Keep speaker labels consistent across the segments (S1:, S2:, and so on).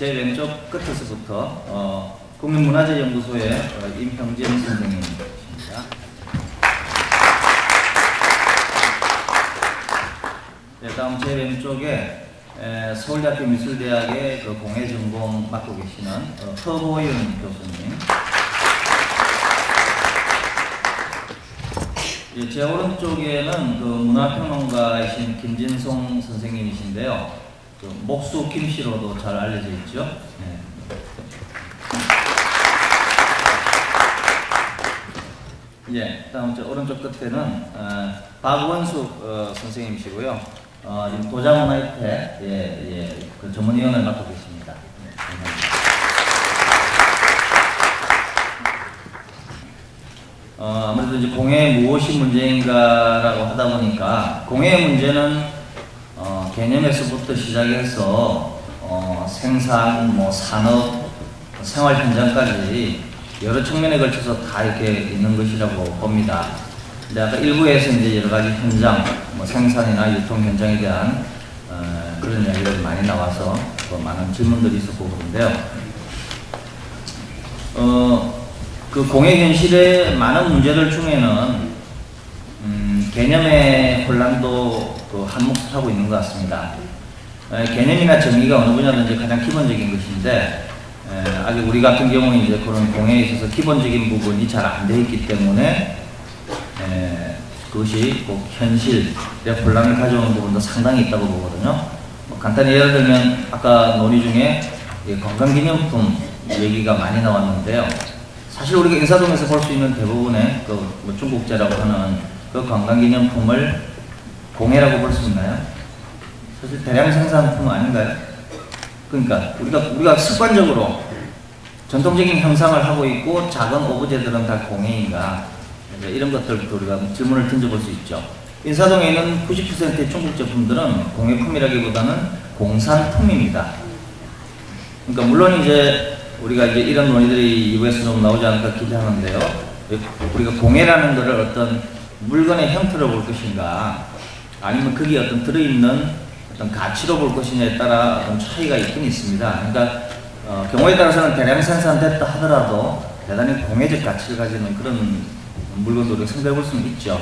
S1: 제 왼쪽 끝에서부터 국민문화재연구소의 임형진 선생님이십니다. 네, 다음 제 왼쪽에 서울대학교 미술대학의 그 공예전공 맡고 계시는 허보윤 교수님. 예, 제 오른쪽에는 그 문화평론가이신 김진송 선생님이신데요. 그 목수 김씨로도 잘 알려져 있죠. 네. 예, 다음 저 오른쪽 끝에는 박원숙 선생님이시고요. 지금 도자문화협회 그 전문위원을 맡고 계십니다. 네, 감사합니다. 아무래도 이제 공예 무엇이 문제인가라고 하다 보니까 공예 문제는 개념에서부터 시작해서 생산, 산업, 생활 현장까지 여러 측면에 걸쳐서 다 이렇게 있는 것이라고 봅니다. 근데 아까 일부에서 이제 여러 가지 현장, 생산이나 유통 현장에 대한 그런 이야기들이 많이 나와서 많은 질문들이 있었고 그런데요. 그 공예 현실의 많은 문제들 중에는 개념의 혼란도 한 몫을 하고 있는 것 같습니다. 개념이나 정의가 어느 분야든지 가장 기본적인 것인데 아직 우리 같은 경우는 이제 그런 공예에 있어서 기본적인 부분이 잘 안 되어 있기 때문에 그것이 꼭 현실의 혼란을 가져오는 부분도 상당히 있다고 보거든요. 간단히 예를 들면 아까 논의 중에 관광기념품 얘기가 많이 나왔는데요. 사실 우리가 인사동에서 볼 수 있는 대부분의 그 중국제라고 하는 그 관광기념품을 공예라고 볼 수 있나요? 사실 대량 생산품 아닌가요? 그러니까 우리가 습관적으로 전통적인 형상을 하고 있고 작은 오브제들은 다 공예인가? 이런 것들도 우리가 질문을 던져볼 수 있죠. 인사동에 있는 90%의 중국 제품들은 공예품이라기보다는 공산품입니다. 그러니까 물론 이제 우리가 이제 이런 논의들이 이후에서 좀 나오지 않을까 기대하는데요. 우리가 공예라는 것을 어떤 물건의 형태로 볼 것인가, 아니면 거기에 어떤 들어있는 어떤 가치로 볼 것이냐에 따라 어떤 차이가 있긴 있습니다. 그러니까 경우에 따라서는 대량 생산됐다 하더라도 대단히 공예적 가치를 가지는 그런 물건도 우리가 생각해 볼 수는 있죠.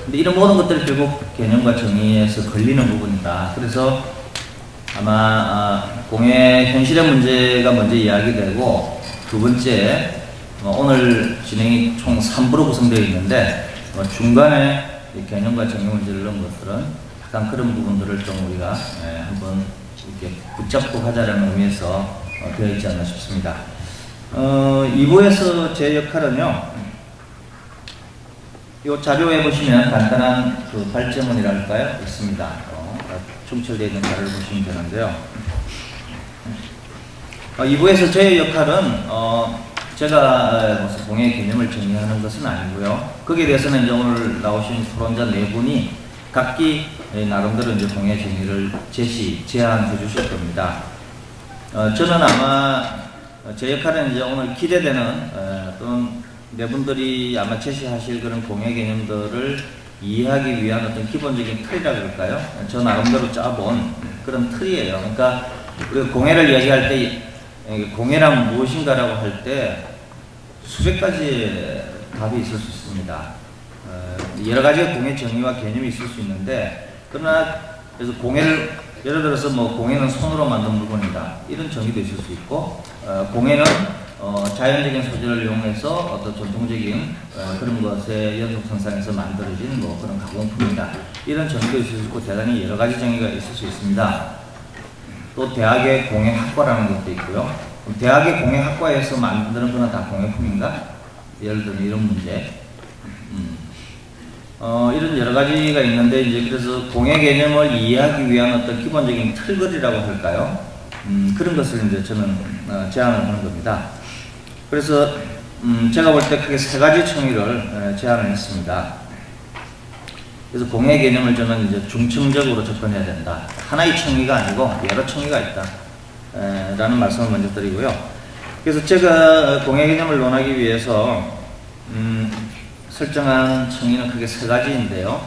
S1: 근데 이런 모든 것들이 결국 개념과 정의에서 걸리는 부분이다. 그래서 아마 공예 현실의 문제가 먼저 이야기되고, 두 번째 오늘 진행이 총 3부로 구성되어 있는데 중간에 개념과 정의 문제를 넣은 것들은 약간 그런 부분들을 좀 우리가 한번 이렇게 붙잡고 가자라는 의미에서 되어 있지 않나 싶습니다. 2부에서 제 역할은요, 이 자료에 보시면 간단한 그 발제문이랄까요? 있습니다. 충철되어 있는 자료를 보시면 되는데요. 2부에서 제 역할은 제가 무슨 공예 개념을 정리하는 것은 아니고요. 거기에 대해서는 이제 오늘 나오신 토론자 네 분이 각기 나름대로 이제 공예 정의를 제안해 주실 겁니다. 저는 아마 제 역할은 이제 오늘 기대되는 또는 네 분들이 아마 제시하실 그런 공예 개념들을 이해하기 위한 어떤 기본적인 틀이라 그럴까요? 저 나름대로 짜본 그런 틀이에요. 그러니까 우리가 공예를 이야기할 때 공예란 무엇인가라고 할 때 수백 가지 답이 있을 수 있습니다. 여러 가지의 공예 정의와 개념이 있을 수 있는데, 그러나 그래서 공예를 예를 들어서 공예는 손으로 만든 물건이다, 이런 정의도 있을 수 있고, 공예는 자연적인 소재를 이용해서 어떤 전통적인 그런 것의 연속생산에서 만들어진 그런 가공품이다, 이런 정의도 있을 수 있고, 대단히 여러 가지 정의가 있을 수 있습니다. 또 대학의 공예학과라는 것도 있고요. 대학의 공예학과에서 만드는 거는 다 공예품인가? 예를 들면 이런 문제. 이런 여러 가지가 있는데, 이제 그래서 공예 개념을 이해하기 위한 어떤 기본적인 틀거리라고 할까요? 그런 것을 이제 저는 제안을 하는 겁니다. 그래서 제가 볼 때 크게 세 가지 청의를 제안을 했습니다. 그래서 공예 개념을 저는 이제 중층적으로 접근해야 된다. 하나의 청의가 아니고 여러 청의가 있다. 라는 말씀을 먼저 드리고요. 그래서 제가 공예 개념을 논하기 위해서 설정한 청의는 크게 세 가지인데요.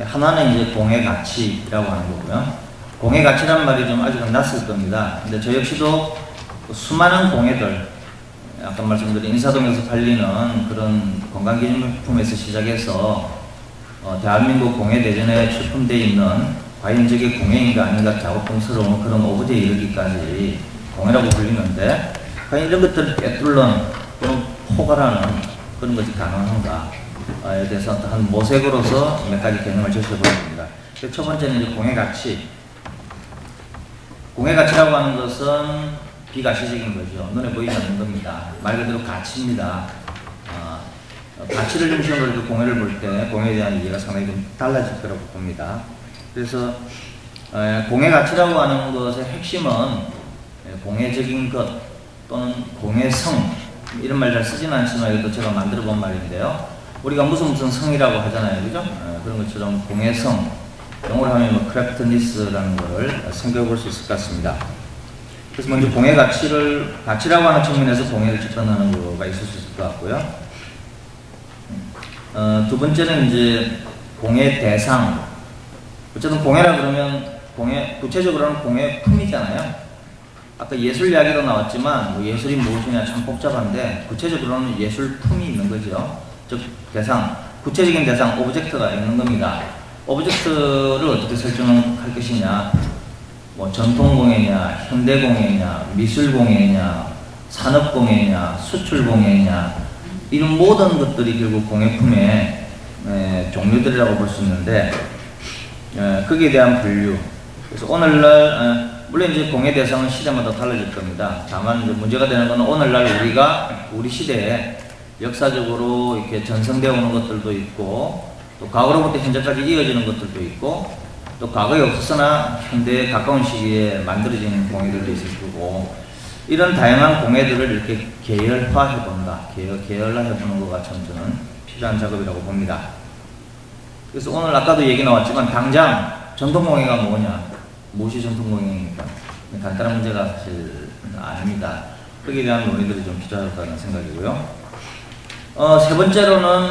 S1: 하나는 이제 공예 가치라고 하는 거고요. 공예 가치란 말이 좀 아직은 낯설 겁니다. 근데 저 역시도 수많은 공예들, 아까 말씀드린 인사동에서 팔리는 그런 건강기념품에서 시작해서 대한민국 공예대전에 출품되어 있는 과연 저게 공예인가 아닌가 갸우뚱스러운 그런 오브제에 이르기까지 공예라고 불리는데, 과연 이런 것들을 꿰뚫는 또는 포괄하는 그런 것이 가능한가에 대해서 한 모색으로서 몇 가지 개념을 제시해보겠습니다. 첫 번째는 이제 공예 가치. 공예 가치라고 하는 것은 비가시적인 거죠. 눈에 보이지 않는 겁니다. 말 그대로 가치입니다. 가치를 중심으로 이렇게 공예를 볼 때 공예에 대한 이해가 상당히 좀 달라질 거라고 봅니다. 그래서 공예 가치라고 하는 것의 핵심은 공예적인 것 또는 공예성, 이런 말 잘 쓰지는 않지만 이것도 제가 만들어 본 말인데요. 우리가 무슨 성이라고 하잖아요, 그죠? 그런 것처럼 공예성, 영어로 하면 뭐 크래프트니스라는 거를 생각해 볼 수 있을 것 같습니다. 그래서 먼저 공예 가치라고 하는 측면에서 공예를 접근하는 거가 있을 수 있을 것 같고요. 두 번째는 이제 공예 대상. 어쨌든 공예라 그러면 구체적으로는 공예품이잖아요. 아까 예술 이야기로 나왔지만 뭐 예술이 무엇이냐 참 복잡한데 구체적으로는 예술품이 있는 거죠. 즉 대상, 구체적인 대상, 오브젝트가 있는 겁니다. 오브젝트를 어떻게 설정할 것이냐, 뭐 전통공예냐, 현대공예냐, 미술공예냐, 산업공예냐, 수출공예냐, 이런 모든 것들이 결국 공예품의 종류들이라고 볼 수 있는데, 거기에 대한 분류. 그래서 오늘날 물론 이제 공예 대상은 시대마다 달라질 겁니다. 다만 이제 문제가 되는 것은 오늘날 우리 시대에 역사적으로 이렇게 전성되어 오는 것들도 있고, 또 과거로부터 현재까지 이어지는 것들도 있고, 또 과거에 없었으나 현대에 가까운 시기에 만들어지는 공예들도 있을 거고, 이런 다양한 공예들을 이렇게 계열화해 본다. 계열화해 보는 것가 참 저는 필요한 작업이라고 봅니다. 그래서 오늘 아까도 얘기 나왔지만 당장 전통공예가 뭐냐, 무엇이 전통공예입니까? 간단한 문제가 사실 아닙니다. 거기에 대한 논의들이 좀 필요하다는 생각이고요. 세 번째로는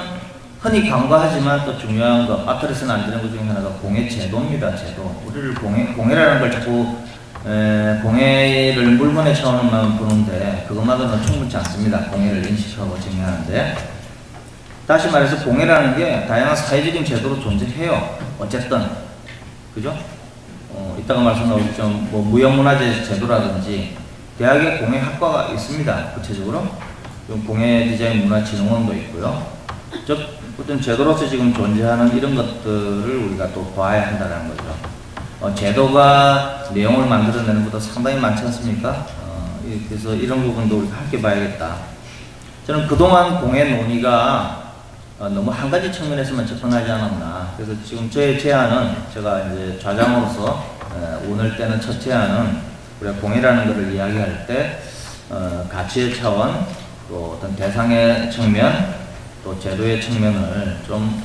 S1: 흔히 간과하지만 또 중요한 거, 빠뜨려서는 안 되는 것 중에 하나가 공예 제도입니다. 제도. 우리를 공예라는 걸 자꾸 공예를 물건의 차원으로만 보는데 그것만으로는 충분치 않습니다. 공예를 인식하고 정의하는데, 다시 말해서 공예라는 게 다양한 사회적인 제도로 존재해요. 어쨌든 그죠? 이따가 말씀 나오겠지만 뭐 무형문화재 제도라든지 대학에 공예학과가 있습니다. 구체적으로 공예 디자인 문화진흥원도 있고요. 즉 어떤 제도로서 지금 존재하는 이런 것들을 우리가 또 봐야 한다는 거죠. 제도가 내용을 만들어내는 것도 상당히 많지 않습니까? 그래서 이런 부분도 우리가 함께 봐야겠다. 저는 그동안 공예 논의가 너무 한 가지 측면에서만 접근하지 않았나. 그래서 지금 저의 제안은, 제가 이제 좌장으로서 오늘 때는 첫 제안은 우리가 공예라는 것을 이야기할 때 가치의 차원, 또 어떤 대상의 측면, 또 제도의 측면을 좀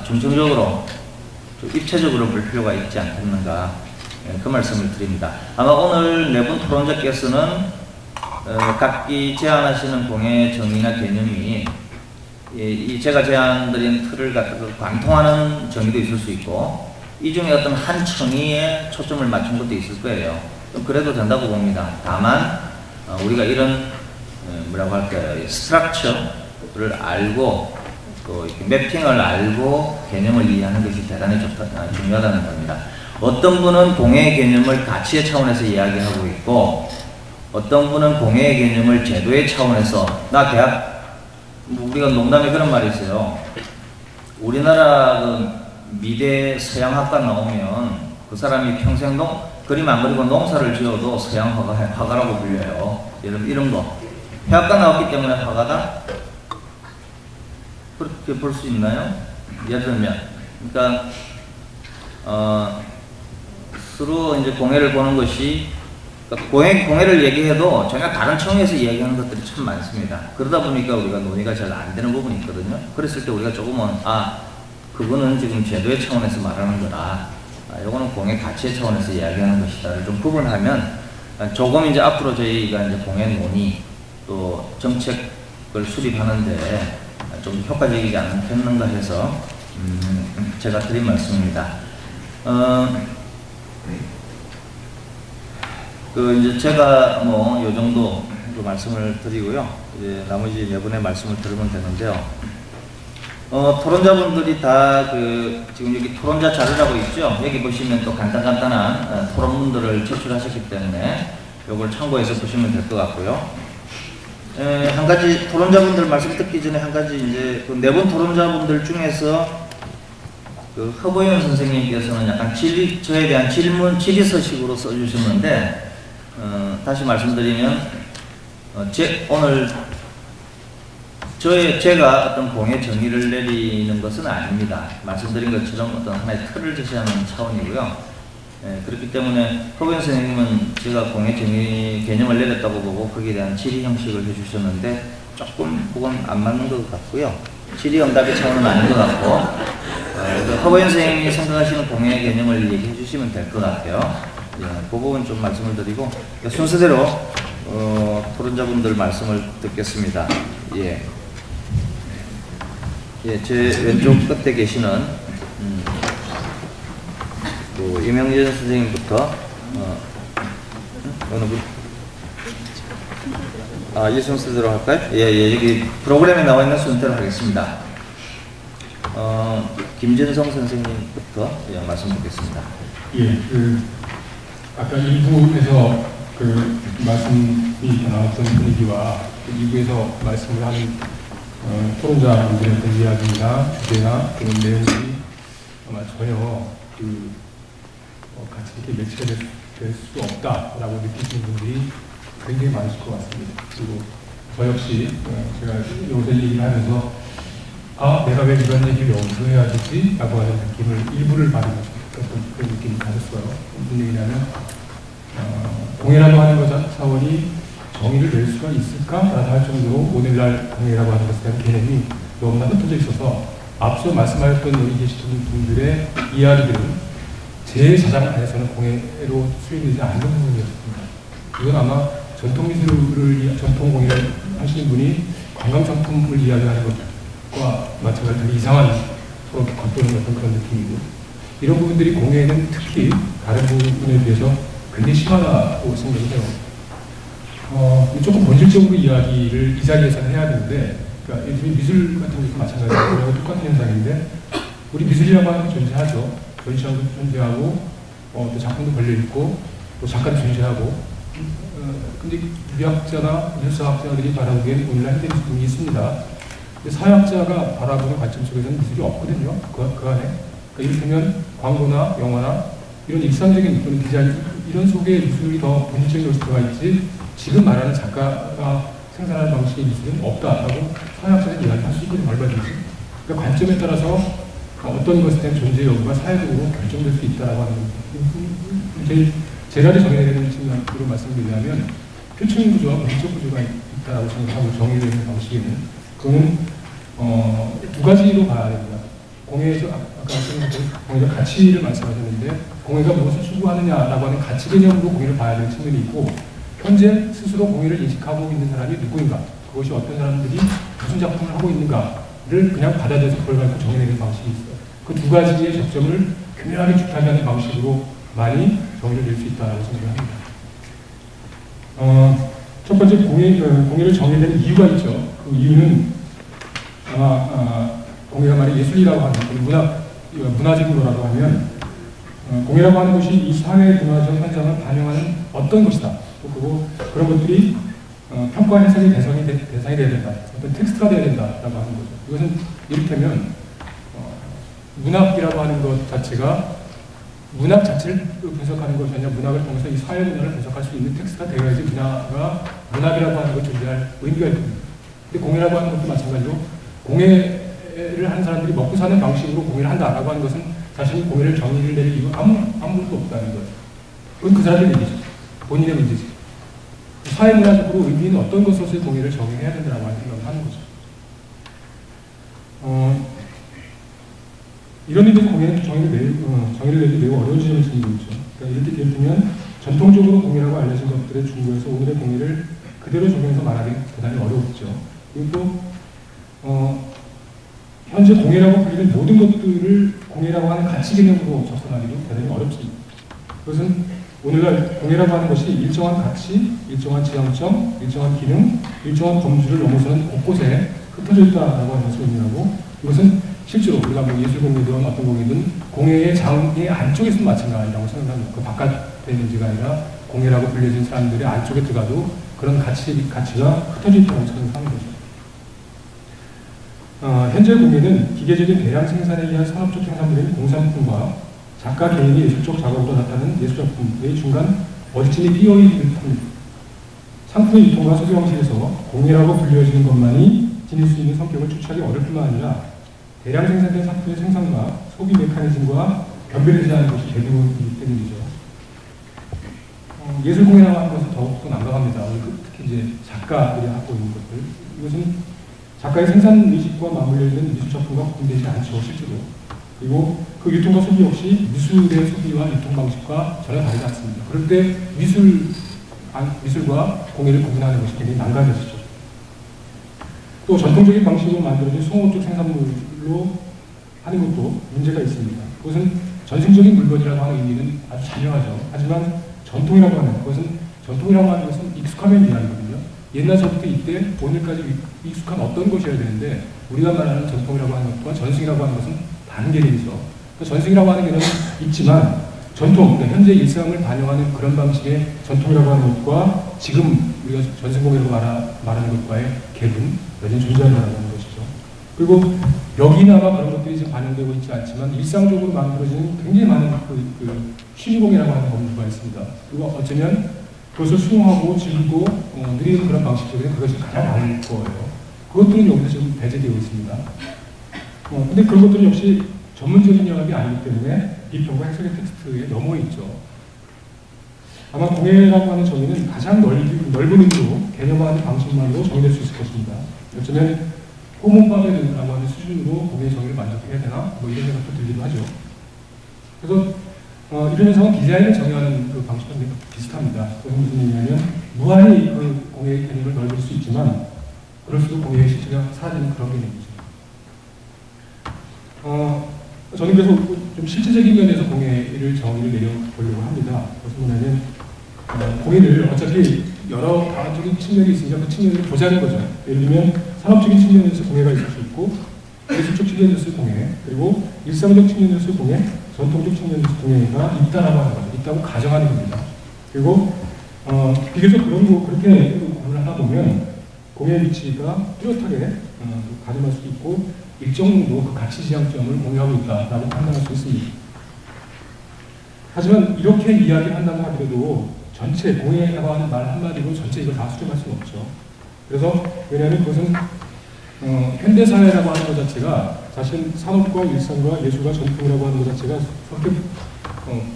S1: 중점적으로 좀 입체적으로 볼 필요가 있지 않겠는가, 그 말씀을 드립니다. 아마 오늘 네 분 토론자께서는 각기 제안하시는 공예 정의나 개념이 이 제가 제안드린 틀을 갖다가 관통하는 정의도 있을 수 있고, 이 중에 어떤 한 청의에 초점을 맞춘 것도 있을 거예요. 좀 그래도 된다고 봅니다. 다만 우리가 이런 뭐라고 할까요, 스트럭처를 알고 또 이렇게 매핑을 알고 개념을 이해하는 것이 대단히 중요하다는 겁니다. 어떤 분은 공예의 개념을 가치의 차원에서 이야기하고 있고, 어떤 분은 공예의 개념을 제도의 차원에서, 나 대학, 우리가 농담에 그런 말이 있어요. 우리나라 미대 서양학과 나오면 그 사람이 평생 그림 안 그리고 농사를 지어도 서양 화가라고 불려요. 이런 거. 해학과 나왔기 때문에 화가다? 그렇게 볼 수 있나요? 예를 들면, 그러니까 서로 이제 공예를 보는 것이, 그러니까 공예를 얘기해도 전혀 다른 측면에서 이야기하는 것들이 참 많습니다. 그러다 보니까 우리가 논의가 잘 안 되는 부분이 있거든요. 그랬을 때 우리가 조금은 그거는 지금 제도의 차원에서 말하는 거다, 요거는 공예 가치의 차원에서 이야기하는 것이다를 좀 구분하면 조금 이제 앞으로 저희가 이제 공예 논의 또 정책을 수립하는데 좀 효과적이지 않겠는가 해서 제가 드린 말씀입니다. 이제 제가 뭐 요 정도 말씀을 드리고요. 이제 나머지 네 분의 말씀을 들으면 되는데요. 토론자분들이 다 지금 여기 토론자 자료라고 있죠. 여기 보시면 또 간단한 토론문들을 제출하셨기 때문에 이걸 참고해서 보시면 될 것 같고요. 한 가지 토론자분들 말씀 듣기 전에 한 가지 이제 네 분 토론자분들 중에서 허보현 선생님께서는 약간 저에 대한 질의서식으로 써주셨는데, 다시 말씀드리면, 오늘 제가 어떤 공의 정의를 내리는 것은 아닙니다. 말씀드린 것처럼 어떤 하나의 틀을 제시하는 차원이고요. 그렇기 때문에 허보현 선생님은 제가 공의 정의 개념을 내렸다고 보고 거기에 대한 질의 형식을 해주셨는데 조금 그건 안 맞는 것 같고요. 질의응답의 차원은 아닌 것 같고, 허보현 선생님이 생각하시는 공의 개념을 얘기해 주시면 될 것 같아요. 그 부분 좀 말씀을 드리고 순서대로 토론자분들 말씀을 듣겠습니다. 제 왼쪽 끝에 계시는 이명재 선생님부터 어느 분? 이 순서대로 할까요? 여기 프로그램에 나와 있는 순서대로 하겠습니다. 김진성 선생님부터 말씀 듣겠습니다.
S2: 아까 1부에서 말씀이 나왔던 분위기와 2부에서 말씀을 하는 토론자분들의 어떤 이야기나 주제나 그런 내용들이 아마 전혀 같이 이렇게 매치가 될 수 없다라고 느끼시는 분들이 굉장히 많으실 것 같습니다. 그리고 저 역시 제가 여기서 얘기를 하면서 내가 왜 이런 얘기를 여기서 해야 되지? 라고 하는 느낌을 일부를 받으면서 그런 느낌을 가졌어요. 무슨 얘기냐면 공예라고 하는 것 차원이 정의를 낼 수가 있을까라고 할 정도로 오늘날 공예라고 하는 것에 대한 개념이 너무나 흩어져 있어서 앞서 말씀하셨던 여기 계시던 분들의 이야기들은 제 자장 안에서는 공예로 수용되지 않는 부분이었습니다. 이건 아마 전통 공예를 하시는 분이 관광상품을 이야기하는 것과 마찬가지로 이상한 서로 겉도는 어떤 그런 느낌이고, 이런 부분들이 공예에는 특히 다른 부분에 비해서 굉장히 심하다고 생각을 해요. 조금 본질적으로 이야기를 이 자리에서는 해야 되는데, 그러니까 미술 같은 것도 마찬가지고 똑같은 현상인데, 우리 미술이라고 하는 게 존재하죠. 전시장도 존재하고, 또 작품도 걸려있고, 또 작가도 존재하고, 근데 미학자나 미술사학자들이 바라보기에는 오늘날 현대 미술품이 있습니다. 근데 사회학자가 바라보는 관점 속에서는 미술이 없거든요. 그 안에. 그러니까 이를테면 광고나 영화나 이런 일상적인 그런 디자인, 이런 속에 미술이 더 본질적인 것이 들어가 있지, 지금 말하는 작가가 생산하는 방식의 미술은 없다라고 사회학자는 이야기할 수 있거든요, 얼마든지. 그러니까 관점에 따라서 어떤 것에 대한 존재 여부가 사회적으로 결정될 수 있다라고 하는 겁니다. 제자리 정의되는 측면으로 말씀드리자면, 표층 구조와 본질적 구조가 있다라고 생각하고 정의되는 방식에는, 그거는 두 가지로 봐야 됩니다. 공예에서 아까 공예적 가치를 말씀하셨는데, 공예가 무엇을 추구하느냐라고 하는 가치 개념으로 공예를 봐야 되는 측면이 있고, 현재 스스로 공예를 인식하고 있는 사람이 누구인가, 그것이 어떤 사람들이 무슨 작품을 하고 있는가를 그냥 받아들여서 그걸 가지고 정의내는 방식이 있어요. 그 두 가지의 접점을 교묘하게 주타하는 방식으로 많이 정의를 낼 수 있다고 생각합니다. 첫 번째 공예를 정의되는 이유가 있죠. 그 이유는 아마 공예가 만약 예술이라고 하는 문화적인 거라고 하면, 공예라고 하는 것이 이 사회의 문화적 현상을 반영하는 어떤 것이다. 또 그런 것들이 평가 해석의 대상이 돼야 된다. 어떤 텍스트가 돼야 된다라고 하는 거죠. 이것은 이를테면 문학이라고 하는 것 자체가 문학 자체를 분석하는 것이 아니라 문학을 통해서 이 사회 문화를 분석할 수 있는 텍스트가 되어야지 문학이라고 하는 것 존재할 의미가 있거든요. 근데 공예라고 하는 것도 마찬가지로 공예를 하는 사람들이 먹고 사는 방식으로 공예를 한다라고 하는 것은 자신이 공예를 정의를 내릴 이유가 아무것도 없다는 거예요. 그건 그 사람의 얘기죠. 본인의 문제지. 사회문화적으로 의미 있는 어떤 것으로서의 공예를 정의해야 된다고 하는 생각을 하는 거죠. 이런 의미에서 공예는 정의를 내기 매우 어려운 지점을 지니고 있죠. 그러니까 예를 들면 전통적으로 공예라고 알려진 것들의 중국에서 오늘의 공예를 그대로 적용해서 말하기 대단히 어렵죠. 그리고 현재 공예라고 불리는 모든 것들을 공예라고 하는 가치 개념으로 접근하기도 대단히 어렵습니다. 그것은 오늘날 공예라고 하는 것이 일정한 가치, 일정한 지향점, 일정한 기능, 일정한 범주를 넘어서는 곳곳에 흩어져 있다라고 하는 것을 의미하고, 이것은 실제로 우리가 뭐 예술 공예든 어떤 공예든 공예의 장의 안쪽에서 마찬가지라고 생각합니다. 그 바깥에 있는지가 아니라 공예라고 불려진 사람들의 안쪽에 들어가도 그런 가치가 흩어져 있다고 생각하는 거죠. 현재 공예는 기계적인 대량 생산에 의한 산업적 생산물인 공산품과 작가 개인의 예술적 작업으로 나타나는 예술작품의 중간 어디쯤에 끼어있는 듯합니다. 상품의 유통과 소비 방식에서 공예라고 불려지는 것만이 지닐 수 있는 성격을 추측하기 어려울 뿐만 아니라 대량 생산된 상품의 생산과 소비 메커니즘과 변별되지 않은 것이 대부분이기 때문이죠. 예술 공예라고 하는 것은 더욱더 난감합니다. 특히 이제 작가들이 하고 있는 것들. 이것은 작가의 생산 의식과 맞물려 있는 미술 작품과 구분되지 않죠, 실제로. 그리고 그 유통과 소비 역시 미술의 소비와 유통 방식과 전혀 다르지 않습니다. 그럴 때 미술과 공예를 구분하는 것이 굉장히 난감해지죠. 또 전통적인 방식으로 만들어진 소모적 생산물로 하는 것도 문제가 있습니다. 그것은 전승적인 물건이라고 하는 의미는 아주 자명하죠. 하지만 전통이라고 하는 것은 익숙하면 이해하거든요. 옛날서부터 이때 오늘까지 익숙한 어떤 것이어야 되는데, 우리가 말하는 전통이라고 하는 것과 전승이라고 하는 것은 다른 개념이죠. 그러니까 전승이라고 하는 개념은 있지만 전통, 그러니까 현재 일상을 반영하는 그런 방식의 전통이라고 하는 것과 지금 우리가 전승공예로 말하는 것과의 갭은 여전히 존재한다는 것이죠. 그리고 여기나마 그런 것들이 지금 반영되고 있지 않지만 일상적으로 만들어지는 굉장히 많은 취미공예라고 하는 범주가 있습니다. 그리고 어쩌면 그것을 수용하고 즐기고 누리는 그런 방식 중에 그것이 가장 많을 거예요. 그것들은 여기서 지금 배제되어 있습니다. 근데 그런 것들은 역시 전문적인 영역이 아니기 때문에 비평과 해석의 텍스트에 넘어 있죠. 아마 공예라고 하는 정의는 가장 넓은 의미로 개념화하는 방식만으로 정의될 수 있을 것입니다. 어쩌면 호모파베르라고 하는 수준으로 공예의 정의를 만족해야 되나? 뭐 이런 생각도 들기도 하죠. 그래서 이런 현상은 디자인을 정의하는 그 방식과 비슷합니다. 그것은 무슨 얘기냐면 무한히 그 공예의 개념을 넓힐 수 있지만 그럴수록 공예의 실체가 사라지는 그런 개념이죠. 저는 그래서 좀 실제적인 면에서 공예를 정의를 내려보려고 합니다. 무슨 뭐냐면 공예를 어차피 여러 다각적인 측면이 있으니까 그 측면을 보자는 거죠. 예를 들면 산업적인 측면에서 공예가 있을 수 있고, 예술적 측면에서 공예, 그리고 일상적 측면에서 공예, 전통적 측면에서 공예가 있다라고 하는 거죠. 있다고 가정하는 겁니다. 그리고 비교적 그렇게 구분을 하다 보면 공예의 위치가 뚜렷하게 가정할 수 있고 일정 정도 그 가치 지향점을 공유하고 있다라고 판단할 수 있습니다. 하지만 이렇게 이야기한다고 하더라도 전체 공예라고 하는 말 한마디로 전체 이걸 다 수렴할 수는 없죠. 그래서 왜냐하면 그것은 현대사회라고 하는 것 자체가 사실 산업과 일상과 예술과 전통이라고 하는 것 자체가 그렇게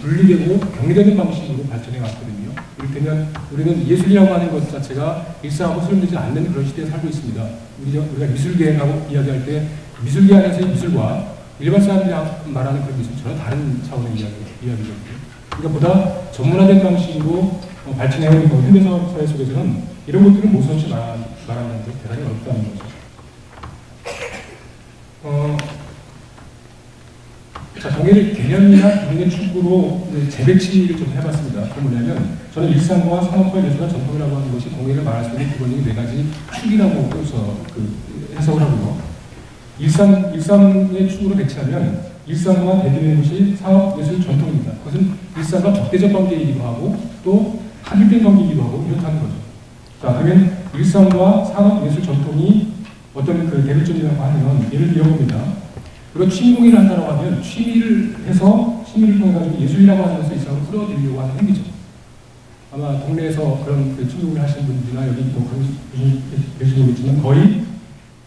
S2: 분리되고 격리되는 방식으로 발전해 왔거든요. 이를테면 우리는 예술이라고 하는 것 자체가 일상하고 수렴되지 않는 그런 시대에 살고 있습니다. 우리가 미술계라고 이야기할 때 미술계 안에서의 미술과 일반 사람들이 말하는 그런 미술 전혀 다른 차원의 이야기거든요. 그러니까 보다 전문화된 방식으로 발전해온 현대사회 속에서는 이런 것들을 모순없이 말한다는 게 대단히 어렵다는 거죠. 자, 공예를 개념이나 기능의 축으로 재배치를 좀 해봤습니다. 그게 뭐냐면, 저는 일상과 산업과 예술과 전통이라고 하는 것이 공예를 말할 수 있는 기본적인 네 가지 축이라고 해석을 하고요. 일상의 축으로 배치하면 일상과 대비되는 것이 산업, 예술, 전통입니다. 그것은 일상과 적대적 관계이기도 하고 또 합일된 관계이기도 하고 이렇다는 거죠. 자, 그러면 일상과 산업, 예술, 전통이 어떤 그 대립점이라고 하면 예를 들어봅니다. 우리가 취미공예를 한다고 하면 취미를 통해 가지고 예술이라고 하는 것을 일상으로 끌어들이려고 하는 행위죠. 아마 동네에서 그런 취미공예를 하시는 분들이나 여기 또 계시는 분이지만 거의